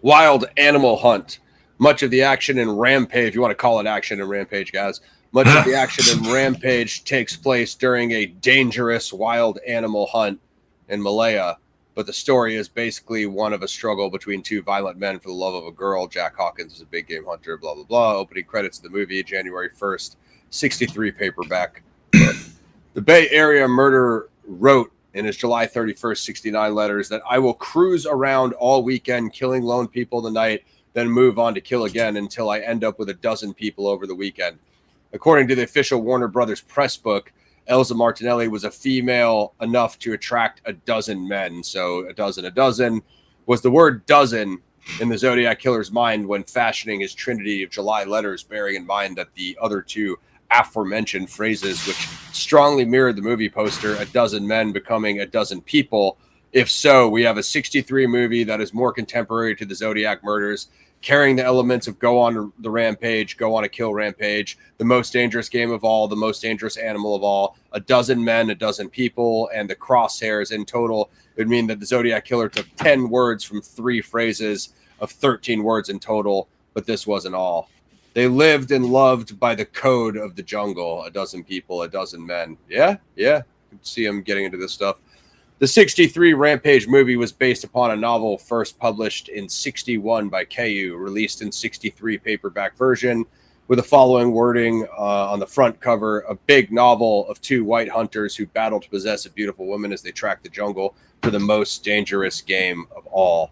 Wild animal hunt. Much of the action in Rampage, if you want to call it action in Rampage, guys, much of the action in Rampage takes place during a dangerous wild animal hunt in Malaya. But the story is basically one of a struggle between two violent men for the love of a girl. Jack Hawkins is a big game hunter, blah, blah, blah. Opening credits of the movie, January 1st, 63 paperback. The Bay Area Murderer wrote in his July 31st, 69 letters that I will cruise around all weekend, killing lone people tonight, then move on to kill again until I end up with a dozen people over the weekend. According to the official Warner Brothers press book, Elsa Martinelli was a female enough to attract a dozen men. So a dozen was the word dozen in the Zodiac Killer's mind when fashioning his trinity of July letters, bearing in mind that the other two aforementioned phrases, which strongly mirrored the movie poster, a dozen men becoming a dozen people. If so, we have a 63 movie that is more contemporary to the Zodiac murders, carrying the elements of go on the rampage, go on a kill rampage, the most dangerous game of all, the most dangerous animal of all, a dozen men, a dozen people, and the crosshairs in total. It would mean that the Zodiac Killer took 10 words from 3 phrases of 13 words in total, but this wasn't all. They lived and loved by the code of the jungle, a dozen people, a dozen men. Yeah, you can see him getting into this stuff. The 63 Rampage movie was based upon a novel first published in 61 by KU, released in 63 paperback version, with the following wording on the front cover: a big novel of two white hunters who battle to possess a beautiful woman as they track the jungle for the most dangerous game of all.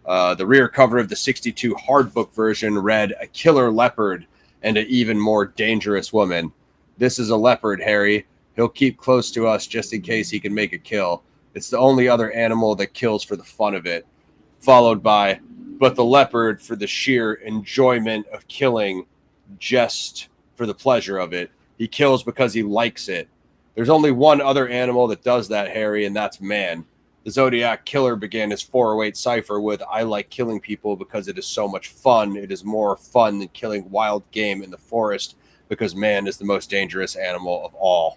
The rear cover of the 62 hardbook version read, a killer leopard and an even more dangerous woman. This is a leopard, Harry. He'll keep close to us just in case he can make a kill. It's the only other animal that kills for the fun of it. Followed by, but the leopard for the sheer enjoyment of killing, just for the pleasure of it. He kills because he likes it. There's only one other animal that does that, Harry, and that's man. The Zodiac Killer began his 408 cipher with, I like killing people because it is so much fun. It is more fun than killing wild game in the forest because man is the most dangerous animal of all.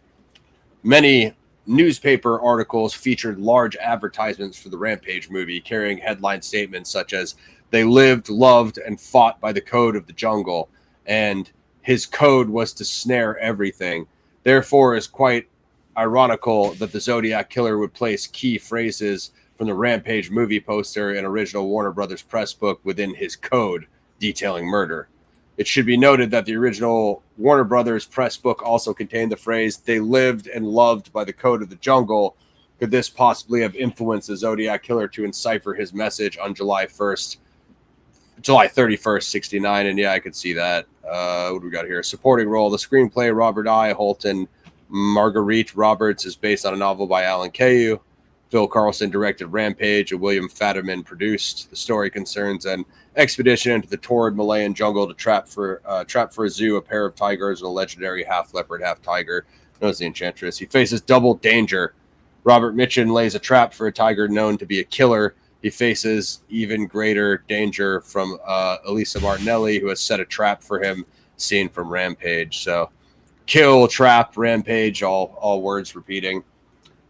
Many newspaper articles featured large advertisements for the Rampage movie, carrying headline statements such as, they lived, loved, and fought by the code of the jungle, and his code was to snare everything. Therefore, it's quite ironical that the Zodiac Killer would place key phrases from the Rampage movie poster and original Warner Brothers press book within his code detailing murder. It should be noted that the original Warner Brothers press book also contained the phrase, "They lived and loved by the code of the jungle." Could this possibly have influenced the Zodiac Killer to encipher his message on July 31st, 69? And yeah, I could see that. What do we got here? Supporting role. The screenplay, Robert I. Holton Marguerite Roberts, is based on a novel by Alan Cayu. Phil Carlson directed Rampage, and William Fadiman produced. The story concerns an expedition into the torrid Malayan jungle to trap for a zoo a pair of tigers and a legendary half leopard, half tiger known as the Enchantress. He faces double danger. Robert Mitchum lays a trap for a tiger known to be a killer. He faces even greater danger from Elisa Martinelli, who has set a trap for him, seen from Rampage. So, kill, trap, Rampage, all words repeating.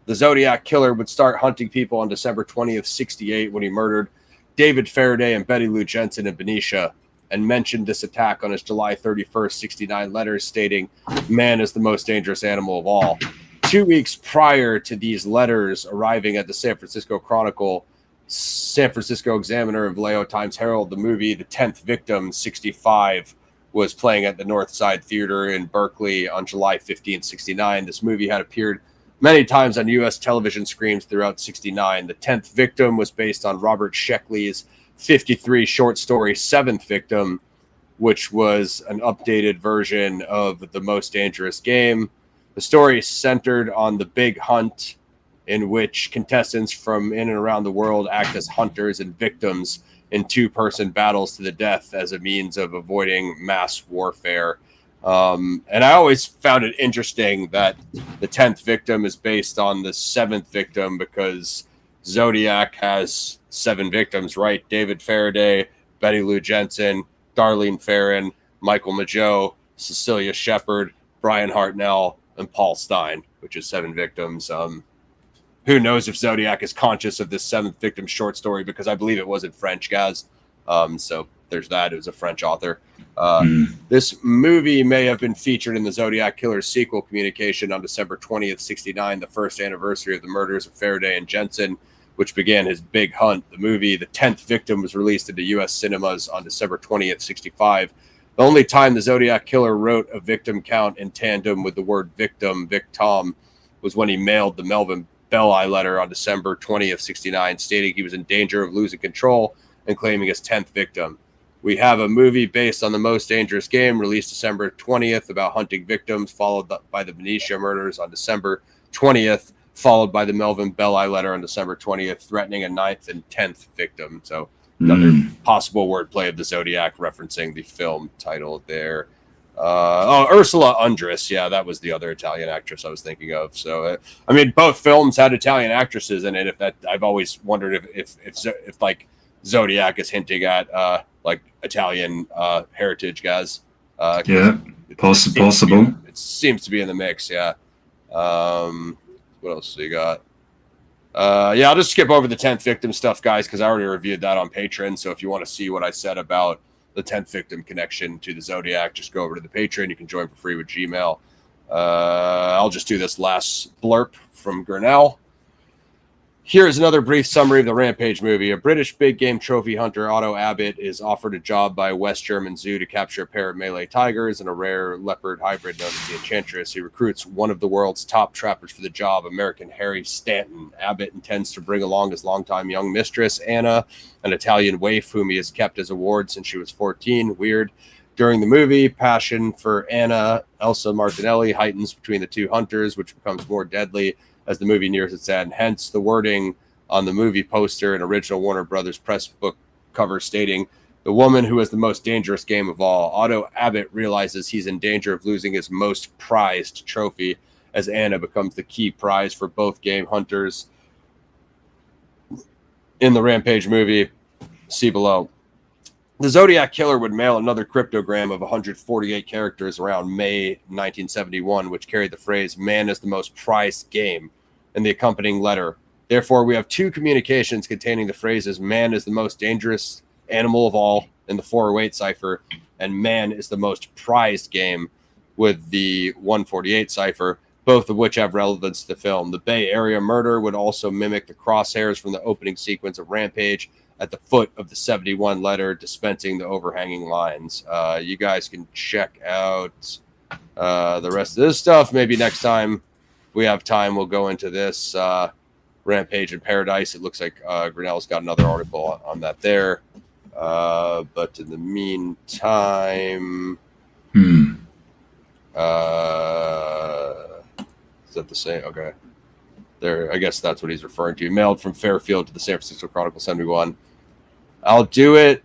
The Zodiac Killer would start hunting people on December 20th, 68, when he murdered David Faraday and Betty Lou Jensen in Benicia, and mentioned this attack on his July 31st, 69 letters, stating, "Man is the most dangerous animal of all." 2 weeks prior to these letters arriving at the San Francisco Chronicle, San Francisco Examiner, and Vallejo Times Herald, the movie The 10th Victim, 65, was playing at the North Side Theater in Berkeley on July 15th, 69. This movie had appeared many times on U.S. television screens throughout 69. The 10th Victim was based on Robert Sheckley's 53 short story 7th Victim, which was an updated version of The Most Dangerous Game. The story centered on the Big Hunt, in which contestants from in and around the world act as hunters and victims in two-person battles to the death as a means of avoiding mass warfare. And I always found it interesting that the 10th Victim is based on the 7th Victim, because Zodiac has 7 victims, right? David Faraday, Betty Lou Jensen, Darlene Ferrin, Michael Mageau, Cecilia Shepard, Brian Hartnell, and Paul Stein, which is 7 victims. Who knows if Zodiac is conscious of this 7th Victim short story, because I believe it was in French, guys. So there's that. It was a French author. This movie may have been featured in the Zodiac Killer sequel communication on December 20th, 69, the first anniversary of the murders of Faraday and Jensen, which began his big hunt. The movie The 10th Victim was released into U.S. cinemas on December 20th, 65. The only time the Zodiac Killer wrote a victim count in tandem with the word victim, victim, was when he mailed the Melvin Belli letter on December 20th, 69, stating he was in danger of losing control and claiming his 10th victim. We have a movie based on The Most Dangerous Game, released December 20th, about hunting victims, followed by the Benicia murders on December 20th, followed by the Melvin Belli letter on December 20th, threatening a 9th and 10th victim. So another possible wordplay of the Zodiac, referencing the film title there. Ursula Andress. Yeah, that was the other Italian actress I was thinking of. So, I mean, both films had Italian actresses in it. I've always wondered if like Zodiac is hinting at like Italian heritage, guys. Yeah, possible. It seems to be in the mix. Yeah. What else do you got? Yeah, I'll just skip over the 10th Victim stuff, guys, because I already reviewed that on Patreon. So if you want to see what I said about the 10th Victim connection to the Zodiac, just go over to the Patreon. You can join for free with Gmail. I'll just do this last blurb from Grinell. Here is another brief summary of the Rampage movie. A British big game trophy hunter, Otto Abbott, is offered a job by a West German zoo to capture a pair of Malay tigers and a rare leopard hybrid known as the Enchantress. He recruits one of the world's top trappers for the job, American Harry Stanton. Abbott intends to bring along his longtime young mistress, Anna, an Italian waif whom he has kept as a ward since she was 14. Weird. During the movie, passion for Anna, Elsa Martinelli, heightens between the two hunters, which becomes more deadly as the movie nears its end. Hence the wording on the movie poster and original Warner Brothers press book cover stating, "The woman who is the most dangerous game of all." Otto Abbott realizes he's in danger of losing his most prized trophy, as Anna becomes the key prize for both game hunters. In the Rampage movie, see below. The Zodiac Killer would mail another cryptogram of 148 characters around May 1971, which carried the phrase, "Man is the most prized game," in the accompanying letter. Therefore, we have 2 communications containing the phrases, "Man is the most dangerous animal of all," in the 408 cipher, and "Man is the most prized game," with the 148 cipher. both of which have relevance to the film. The Bay Area murder would also mimic the crosshairs from the opening sequence of Rampage at the foot of the 71 letter, dispensing the overhanging lines. You guys can check out the rest of this stuff. Maybe next time, if we have time, we'll go into this Rampage in Paradise. It looks like Grinell's got another article on that there. But in the meantime, is that the same? Okay. There, I guess that's what he's referring to. Mailed from Fairfield to the San Francisco Chronicle 71. I'll do it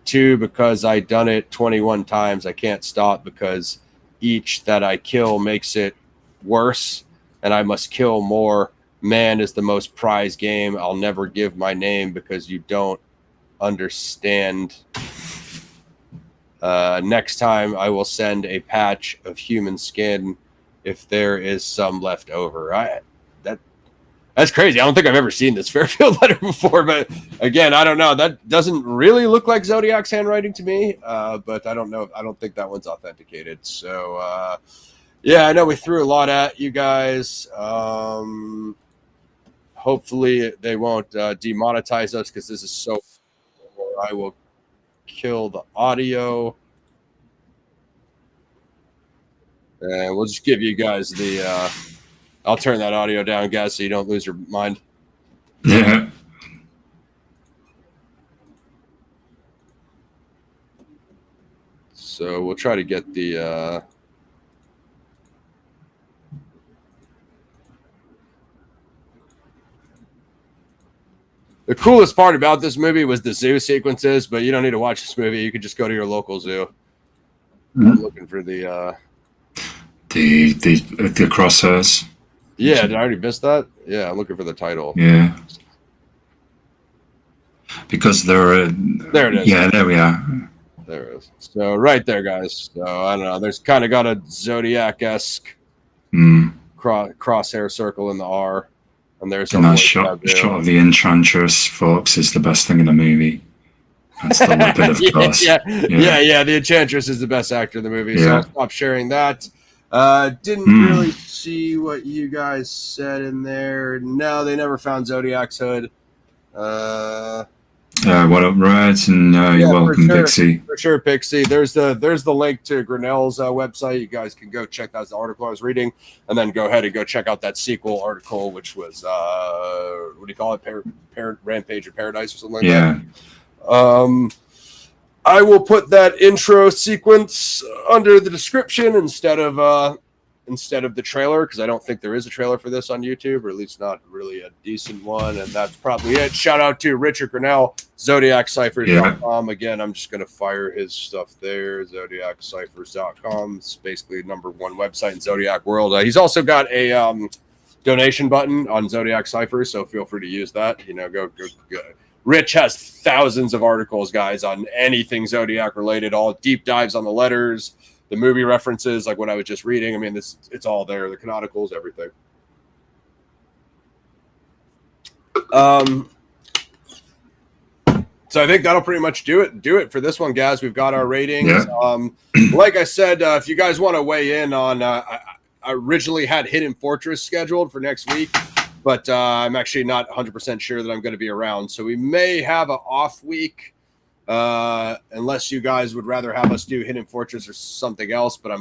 too because I done it 21 times. I can't stop because each that I kill makes it worse, and I must kill more. Man is the most prized game. I'll never give my name because you don't understand. Next time I will send a patch of human skin if there is some left over. That's crazy. I don't think I've ever seen this Fairfield letter before, but again, I don't know. That doesn't really look like Zodiac's handwriting to me, but I don't know. I don't think that one's authenticated. So, yeah, I know we threw a lot at you guys. Hopefully they won't demonetize us because this is so. I will kill the audio. And we'll just give you guys the... I'll turn that audio down, guys, so you don't lose your mind. Yeah. So we'll try to get the... The coolest part about this movie was the zoo sequences, but you don't need to watch this movie. You could just go to your local zoo. I'm looking for the crosshairs. Yeah, did I already miss that? Yeah, I'm looking for the title. Yeah. Because there it is. Yeah, there we are. There it is. So right there, guys. So I don't know. There's kind of got a Zodiac-esque crosshair circle in the R. And there's that shot of the Enchantress, folks, is the best thing in the movie. That's the weapon, of course. Yeah. The Enchantress is the best actor in the movie. So I'll stop sharing that. Didn't really see what you guys said in there. No, they never found Zodiac's hood. What up, Reds? And you're welcome, Pixie. For sure, Pixie. There's the link to Grinell's website. You guys can go check that. The article I was reading, and then go ahead and go check out that sequel article, which was what do you call it? Rampage in Paradise or something like that. I will put that intro sequence under the description instead of the trailer, because I don't think there is a trailer for this on YouTube, or at least not really a decent one. And that's probably it. Shout out to Richard Grinell, ZodiacCyphers.com. Again, I'm just going to fire his stuff there. ZodiacCyphers.com. It's basically the #1 website in Zodiac world. He's also got a donation button on Zodiac Cyphers, so feel free to use that. Go. Rich has thousands of articles, guys, on anything Zodiac related, all deep dives on the letters, the movie references, like what I was just reading. I mean, it's all there, the canonicals, everything. So I think that'll pretty much do it for this one, guys. We've got our ratings. Yeah. Like I said, if you guys want to weigh in on, I originally had Hidden Fortress scheduled for next week, but I'm actually not 100% sure that I'm going to be around. So we may have an off week, unless you guys would rather have us do Hidden Fortress or something else. But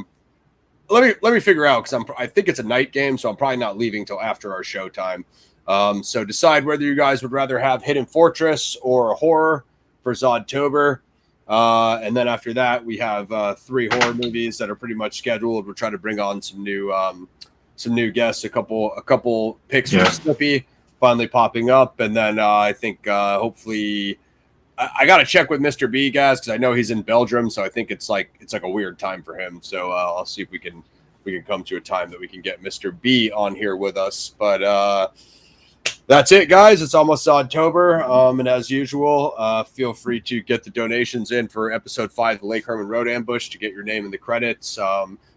let me figure out, because I think it's a night game, so I'm probably not leaving till after our show time. So decide whether you guys would rather have Hidden Fortress or a horror for Zodtober. And then after that, we have 3 horror movies that are pretty much scheduled. We'll try to bring on some new guests, a couple picks from Slippy finally popping up. And then I think hopefully I got to check with Mr. B, guys, because I know he's in Belgium. So I think it's like a weird time for him. So I'll see if we can come to a time that we can get Mr. B on here with us. But that's it, guys. It's almost October. And as usual, feel free to get the donations in for episode 5, the Lake Herman Road Ambush, to get your name in the credits.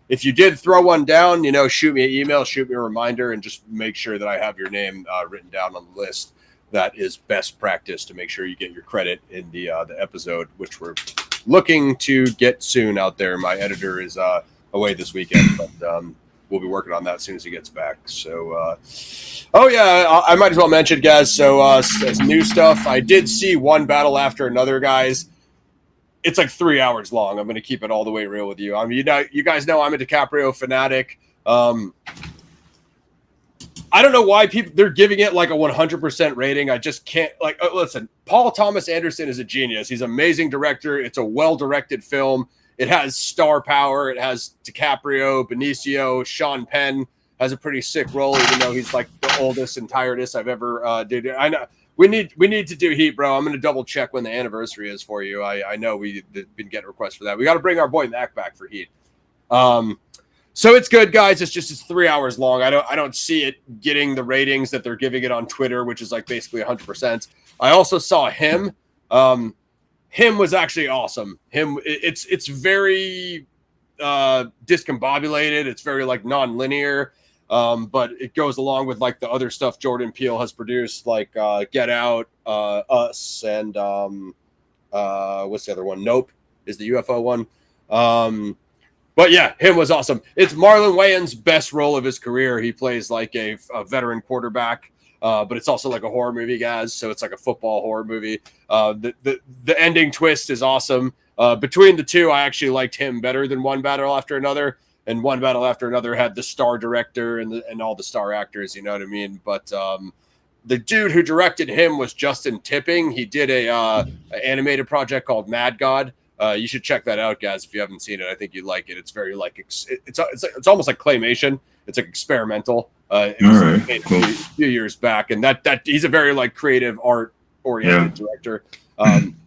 If you did throw one down, shoot me an email, shoot me a reminder, and just make sure that I have your name written down on the list. That is best practice to make sure you get your credit in the episode, which we're looking to get soon out there. My editor is away this weekend, but we'll be working on that as soon as he gets back. So, oh yeah, I might as well mention, guys. So, as new stuff, I did see One Battle After Another, guys. It's like 3 hours long. I'm going to keep it all the way real with you. I mean, you guys know I'm a DiCaprio fanatic. I don't know why they're giving it like a 100% rating. I just can't listen. Paul Thomas Anderson is a genius. He's an amazing director. It's a well-directed film. It has star power. It has DiCaprio, Benicio, Sean Penn has a pretty sick role, even though he's like the oldest and tiredest I've ever did. I know we need to do Heat, bro. I'm going to double check when the anniversary is for you. I know we've been getting requests for that. We got to bring our boy Mac back for Heat. So it's good, guys. It's 3 hours long. I don't see it getting the ratings that they're giving it on Twitter, which is like basically 100%. I also saw Him. Him was actually awesome. It's very discombobulated. It's very like non-linear, but it goes along with like the other stuff Jordan Peele has produced, like Get Out, Us, and what's the other one? Nope is the UFO one. But yeah, Him was awesome. It's Marlon Wayans' best role of his career. He plays like a veteran quarterback, but it's also like a horror movie, guys. So it's like a football horror movie. The ending twist is awesome. Between the two, I actually liked Him better than One Battle After Another. And One Battle After Another had the star director and all the star actors, you know what I mean? But the dude who directed Him was Justin Tipping. He did an animated project called Mad God. You should check that out, guys. If you haven't seen it, I think you'd like it. It's very like it's almost like claymation. It's like experimental. It was made a few years back, and that he's a very like creative, art oriented director.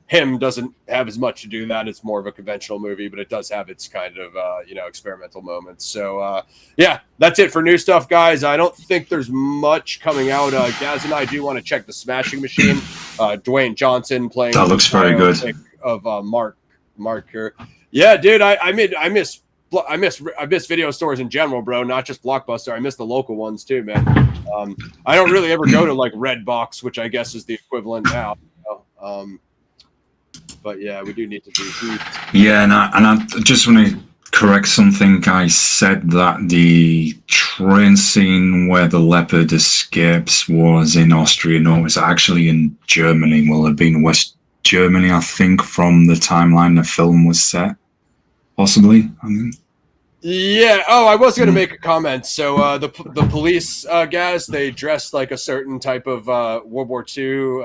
Him doesn't have as much to do that. It's more of a conventional movie, but it does have its kind of experimental moments. So yeah, that's it for new stuff, guys. I don't think there's much coming out. Gaz and I do want to check the Smashing Machine. Dwayne Johnson playing. That looks very good. Of Marker. Yeah, dude, I miss video stores in general, bro, not just Blockbuster. I miss the local ones too, man. I don't really ever go to like Redbox, which I guess is the equivalent now. But yeah, we do need to do Heat. Yeah, and I just want to correct something. I said that the train scene where the leopard escapes was in Austria. No, it was actually in Germany. Well, it'd been West Germany, I think, from the timeline the film was set, possibly. I mean, yeah. Oh, I was going to make a comment. So the police guys, they dressed like a certain type of World War II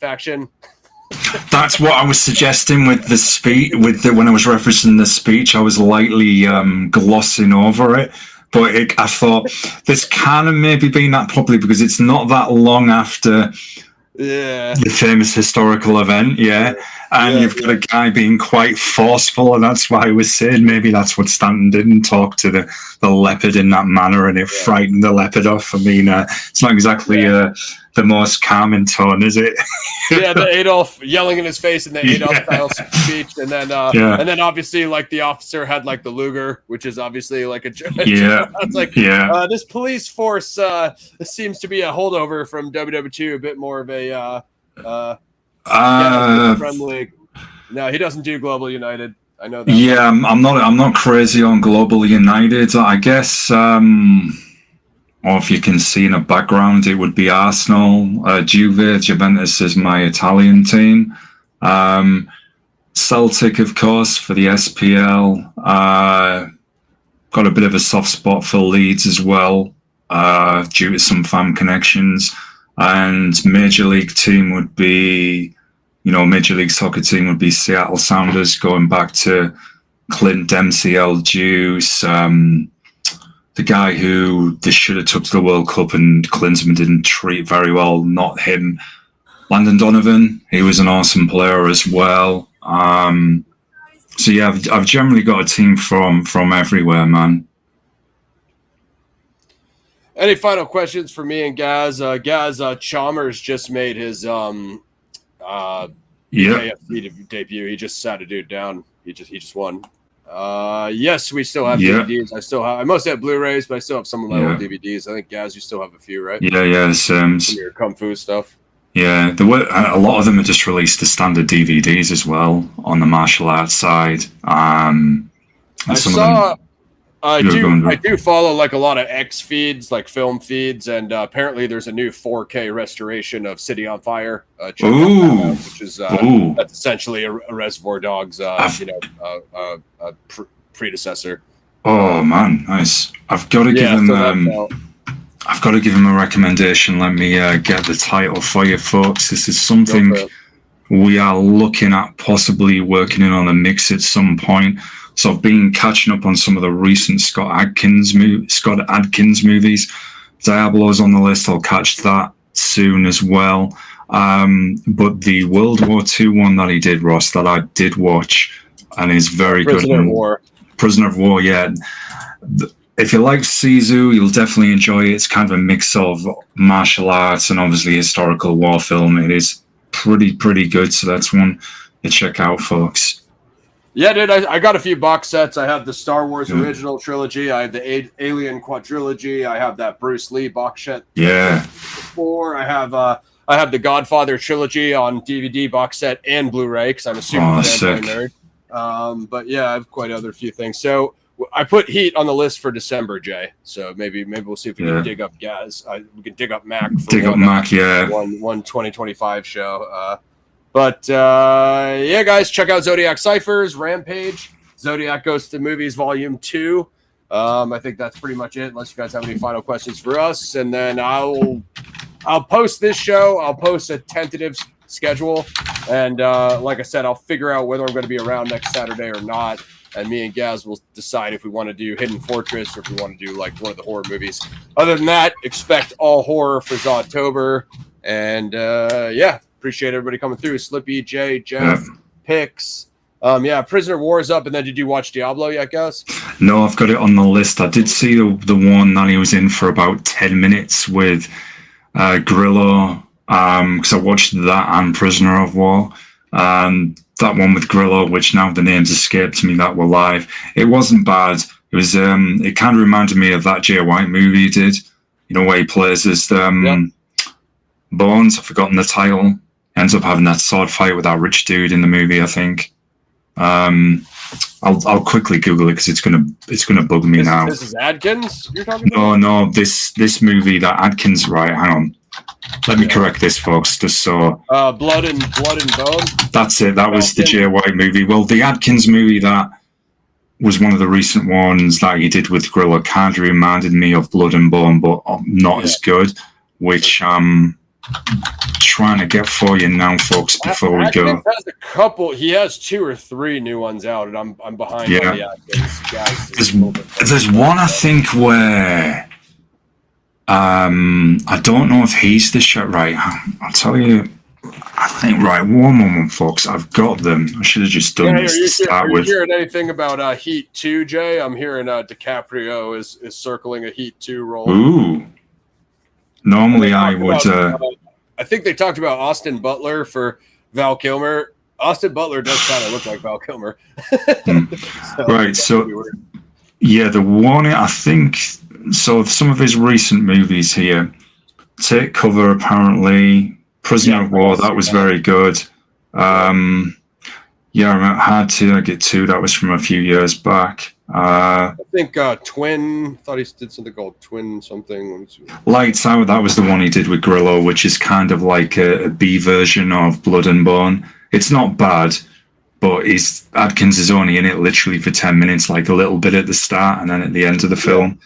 faction. That's what I was suggesting with the speech. When I was referencing the speech, I was lightly glossing over it. But I thought this kind of maybe been that probably because it's not that long after. Yeah, the famous historical event, and you've got a guy being quite forceful, and that's why I was saying maybe that's what Stanton didn't talk to the leopard in that manner, and it frightened the leopard off. I mean, it's not exactly the most calming tone, is it? Yeah, the Adolf yelling in his face in the Adolf style speech, and then obviously like the officer had like the Luger, which is obviously like a it's like this police force seems to be a holdover from WW2, a bit more of a friendly. No, he doesn't do Global United. I know that. Yeah, I'm not crazy on Global United. I guess. Or if you can see in the background, it would be Arsenal. Juventus is my Italian team. Celtic, of course, for the SPL. Got a bit of a soft spot for Leeds as well, due to some fan connections. And Major League team would be, Major League Soccer team would be Seattle Sounders, going back to Clint Dempsey, L. Juice, the guy who they should have took to the World Cup and Klinsmann didn't treat very well, not him. Landon Donovan, he was an awesome player as well. So yeah, I've generally got a team from everywhere, man. Any final questions for me and Gaz? Gaz, Chalmers just made his KFC debut. He just sat a dude down. He just won. Yes, we still have DVDs. I mostly have Blu-rays, but I still have some of my old DVDs. I think, Gaz, you still have a few, right? Yeah, some of your Kung Fu stuff. Yeah, there were a lot of them are just released as standard DVDs as well on the martial arts side. I I do follow like a lot of X feeds, like film feeds, and apparently there's a new 4K restoration of City on Fire. Check out, which is that's essentially a Reservoir Dogs, predecessor. Oh man, nice! I've got to give him. I've got to give him a recommendation. Let me get the title for you, folks. This is something we are looking at possibly working in on a mix at some point. So I've been catching up on some of the recent Scott Adkins movies. Diablo's on the list. I'll catch that soon as well. But the World War II one that he did, Ross, that I did watch and is very good. Prisoner of War, yeah. If you like Sisu, you'll definitely enjoy it. It's kind of a mix of martial arts and obviously historical war film. It is pretty good. So that's one to check out, folks. Yeah, dude, I got a few box sets. I have the Star Wars original trilogy. I have the Alien quadrilogy. I have that Bruce Lee box set. Yeah. I have the Godfather trilogy on DVD box set and Blu-ray because I'm a super nerd. But yeah, I have quite a few things. So I put Heat on the list for December, Jay. So maybe we'll see if we can dig up Gaz. We can dig up Mac for one 2025 show. But guys, check out Zodiac Ciphers, Rampage, Zodiac Goes to Movies Volume 2. I think that's pretty much it, unless you guys have any final questions for us. And then I'll post this show. I'll post a tentative schedule. And like I said, I'll figure out whether I'm going to be around next Saturday or not. And me and Gaz will decide if we want to do Hidden Fortress or if we want to do like one of the horror movies. Other than that, expect all horror for Zodtober. And appreciate everybody coming through. Slippy, Jay, Jeff, Pix. Prisoner of War is up. And then did you watch Diablo yet, Gaz? No, I've got it on the list. I did see the one that he was in for about 10 minutes with Grinell, because I watched that and Prisoner of War. That one with Grinell, which now the names escaped me, that were live. It wasn't bad. It was it kind of reminded me of that Jay White movie he did, where he plays as Bones. I've forgotten the title. Ends up having that sword fight with that rich dude in the movie, I think. I'll quickly Google it because it's gonna bug me now. This is Adkins you're talking about? No, this movie that Adkins, right, hang on. Let me correct this, folks, just so... Blood and Bone? That's it, that was the Jay White movie. Well, the Adkins movie that was one of the recent ones that he did with Grinell kind of reminded me of Blood and Bone, but not as good, which I'm trying to get for you now, folks, before we go. Has a couple. He has 2 or 3 new ones out, and I'm behind on the Adkins guys. There's one, I think, where... I don't know if he's the shot, right? I'll tell you. I think, right, one moment, folks. I've got them. I should have just done this to start with. Are you hearing anything about Heat 2, Jay? I'm hearing DiCaprio is circling a Heat 2 role. Ooh. Normally I would... I think they talked about Austin Butler for Val Kilmer. Austin Butler does kind of look like Val Kilmer. Right, so... Yeah, the one, I think... So some of his recent movies here, Take Cover, apparently, Prisoner of War, that was very good. I remember Hard to Get 2, that was from a few years back. I think Twin, thought he did something called Twin something. Lights Out, that was the one he did with Grinell, which is kind of like a B version of Blood and Bone. It's not bad, but Adkins is only in it literally for 10 minutes, like a little bit at the start and then at the end of the film.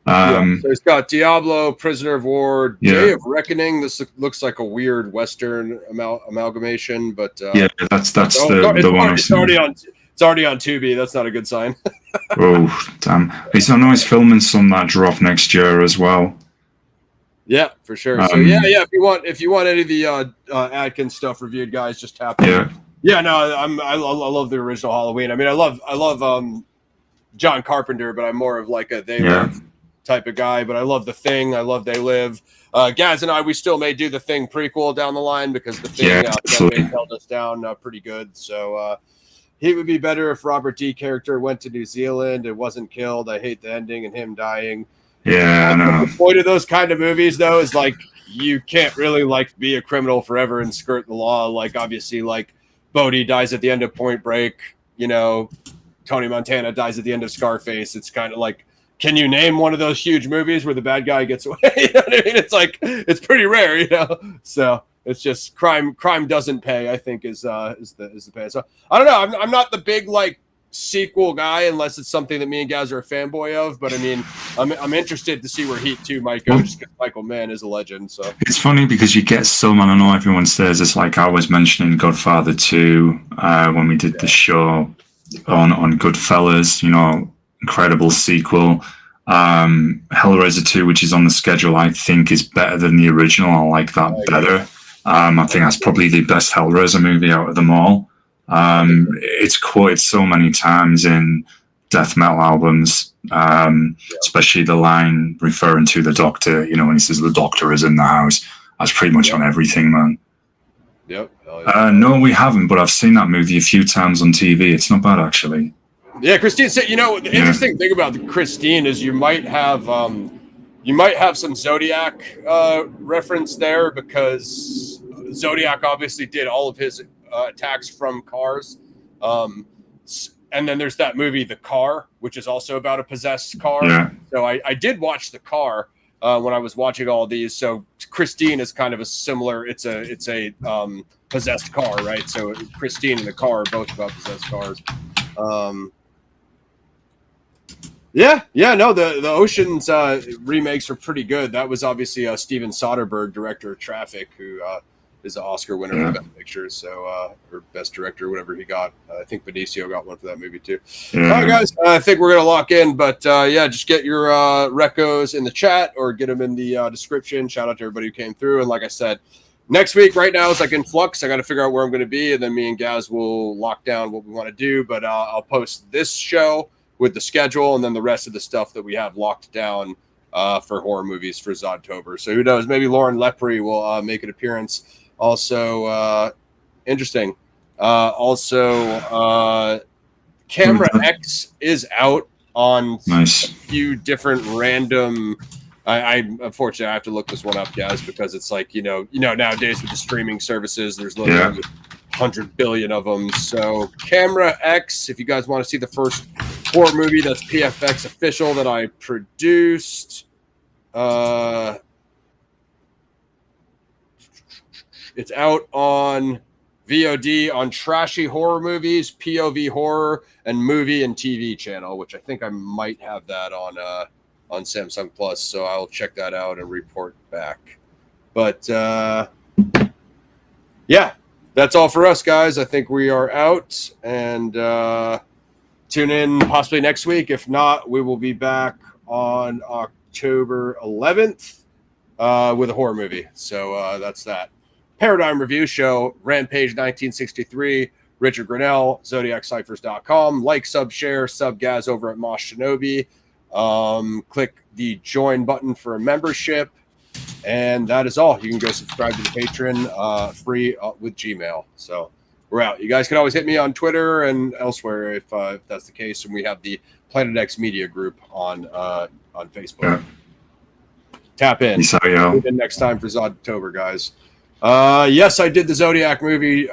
So it's got Diablo, Prisoner of War, Day of Reckoning. This looks like a weird Western amalgamation, but that's the one. It's already on Tubi. That's not a good sign. Oh damn! I know he's filming some that drop next year as well. Yeah, for sure. So if you want any of the Adkins stuff reviewed, guys, just tap in. I love the original Halloween. I mean, I love John Carpenter, but I'm more of like a They Live type of guy, but I love The Thing. I love They Live. Gaz and I, we still may do The Thing prequel down the line because The Thing held us down pretty good. So he would be better if Robert D. character went to New Zealand and wasn't killed. I hate the ending and him dying. Yeah, I know. The point of those kind of movies, though, is like you can't really like be a criminal forever and skirt the law. Like obviously, like Bodhi dies at the end of Point Break. Tony Montana dies at the end of Scarface. It's kind of like can you name one of those huge movies where the bad guy gets away? You know what I mean? It's like, it's pretty rare, you know? So it's just crime doesn't pay, I think is the pay. So I don't know. I'm not the big like sequel guy unless it's something that me and Gaz are a fanboy of, but I mean, I'm interested to see where Heat 2 might go, just because Michael Mann is a legend. So it's funny because you get some, and I know everyone says it's like I was mentioning Godfather 2 when we did the show on Goodfellas, you know, incredible sequel. Hellraiser 2, which is on the schedule, I think is better than the original. I like that better. I think that's probably the best Hellraiser movie out of them all. It's quoted so many times in death metal albums, especially the line referring to the Doctor, you know, when he says the Doctor is in the house. That's pretty much on everything, man. Yep. No, we haven't, but I've seen that movie a few times on TV. It's not bad, actually. Yeah, Christine said, you know, the interesting thing about Christine is you might have some Zodiac reference there, because Zodiac obviously did all of his attacks from cars. And then there's that movie, The Car, which is also about a possessed car. Yeah. So I did watch The Car when I was watching all these. So Christine is kind of a similar, it's a possessed car, right? So Christine and The Car are both about possessed cars. The Ocean's remakes are pretty good. That was obviously Steven Soderbergh, director of Traffic, who is an Oscar winner for Best Picture, so or Best Director, whatever he got. I think Benicio got one for that movie too. All right, guys, I think we're gonna lock in, but just get your recos in the chat or get them in the description. Shout out to everybody who came through, and like I said, next week right now is like in flux. I got to figure out where I'm going to be, and then me and Gaz will lock down what we want to do. But I'll post this show with the schedule, and then the rest of the stuff that we have locked down for horror movies for Zodtober. So who knows? Maybe Lauren Lepre will make an appearance. Also, interesting. Camera X is out on a few different random. I unfortunately I have to look this one up, guys, because it's like you know nowadays with the streaming services, there's literally 100 billion of them. So Camera X, if you guys want to see the first horror movie that's PFX official that I produced, it's out on VOD on Trashy Horror Movies, POV Horror, and Movie and TV channel, which I think I might have that on Samsung Plus, so I'll check that out and report back. But that's all for us, guys. I think we are out, and tune in possibly next week. If not, we will be back on October 11th with a horror movie. So that's that. Paradigm Review Show, Rampage 1963, Richard Grinell, ZodiacCyphers.com. Like, sub, share, sub Gaz over at Mosh Shinobi. Click the join button for a membership, and that is all. You can go subscribe to the Patreon free with Gmail. So we're out. You guys can always hit me on Twitter and elsewhere if that's the case. And we have the Planet X Media Group on Facebook. Yeah. Tap in. Tune in next time for Zodtober, guys. Yes, I did the Zodiac movie.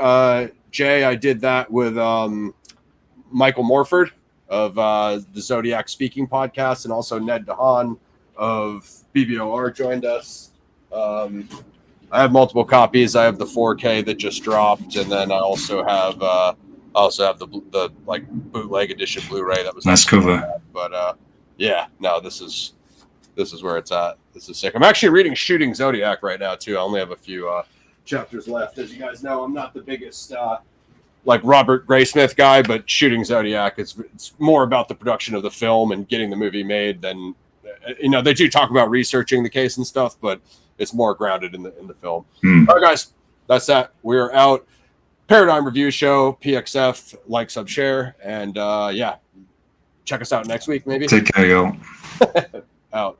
Jay, I did that with Michael Morford of the Zodiac Speaking Podcast, and also Ned DeHaan of BBOR joined us. I have multiple copies. I have the 4K that just dropped, and then I also have the like bootleg edition Blu-ray that was nice cover. But this is where it's at. This is sick. I'm actually reading Shooting Zodiac right now too. I only have a few chapters left. As you guys know, I'm not the biggest like Robert Graysmith guy, but Shooting Zodiac it's more about the production of the film and getting the movie made than they do talk about researching the case and stuff, but it's more grounded in the film. All right, guys, that's that. We're out. Paradigm Review Show, PXF, like, sub, share, and check us out next week maybe. Take care, y'all. Out.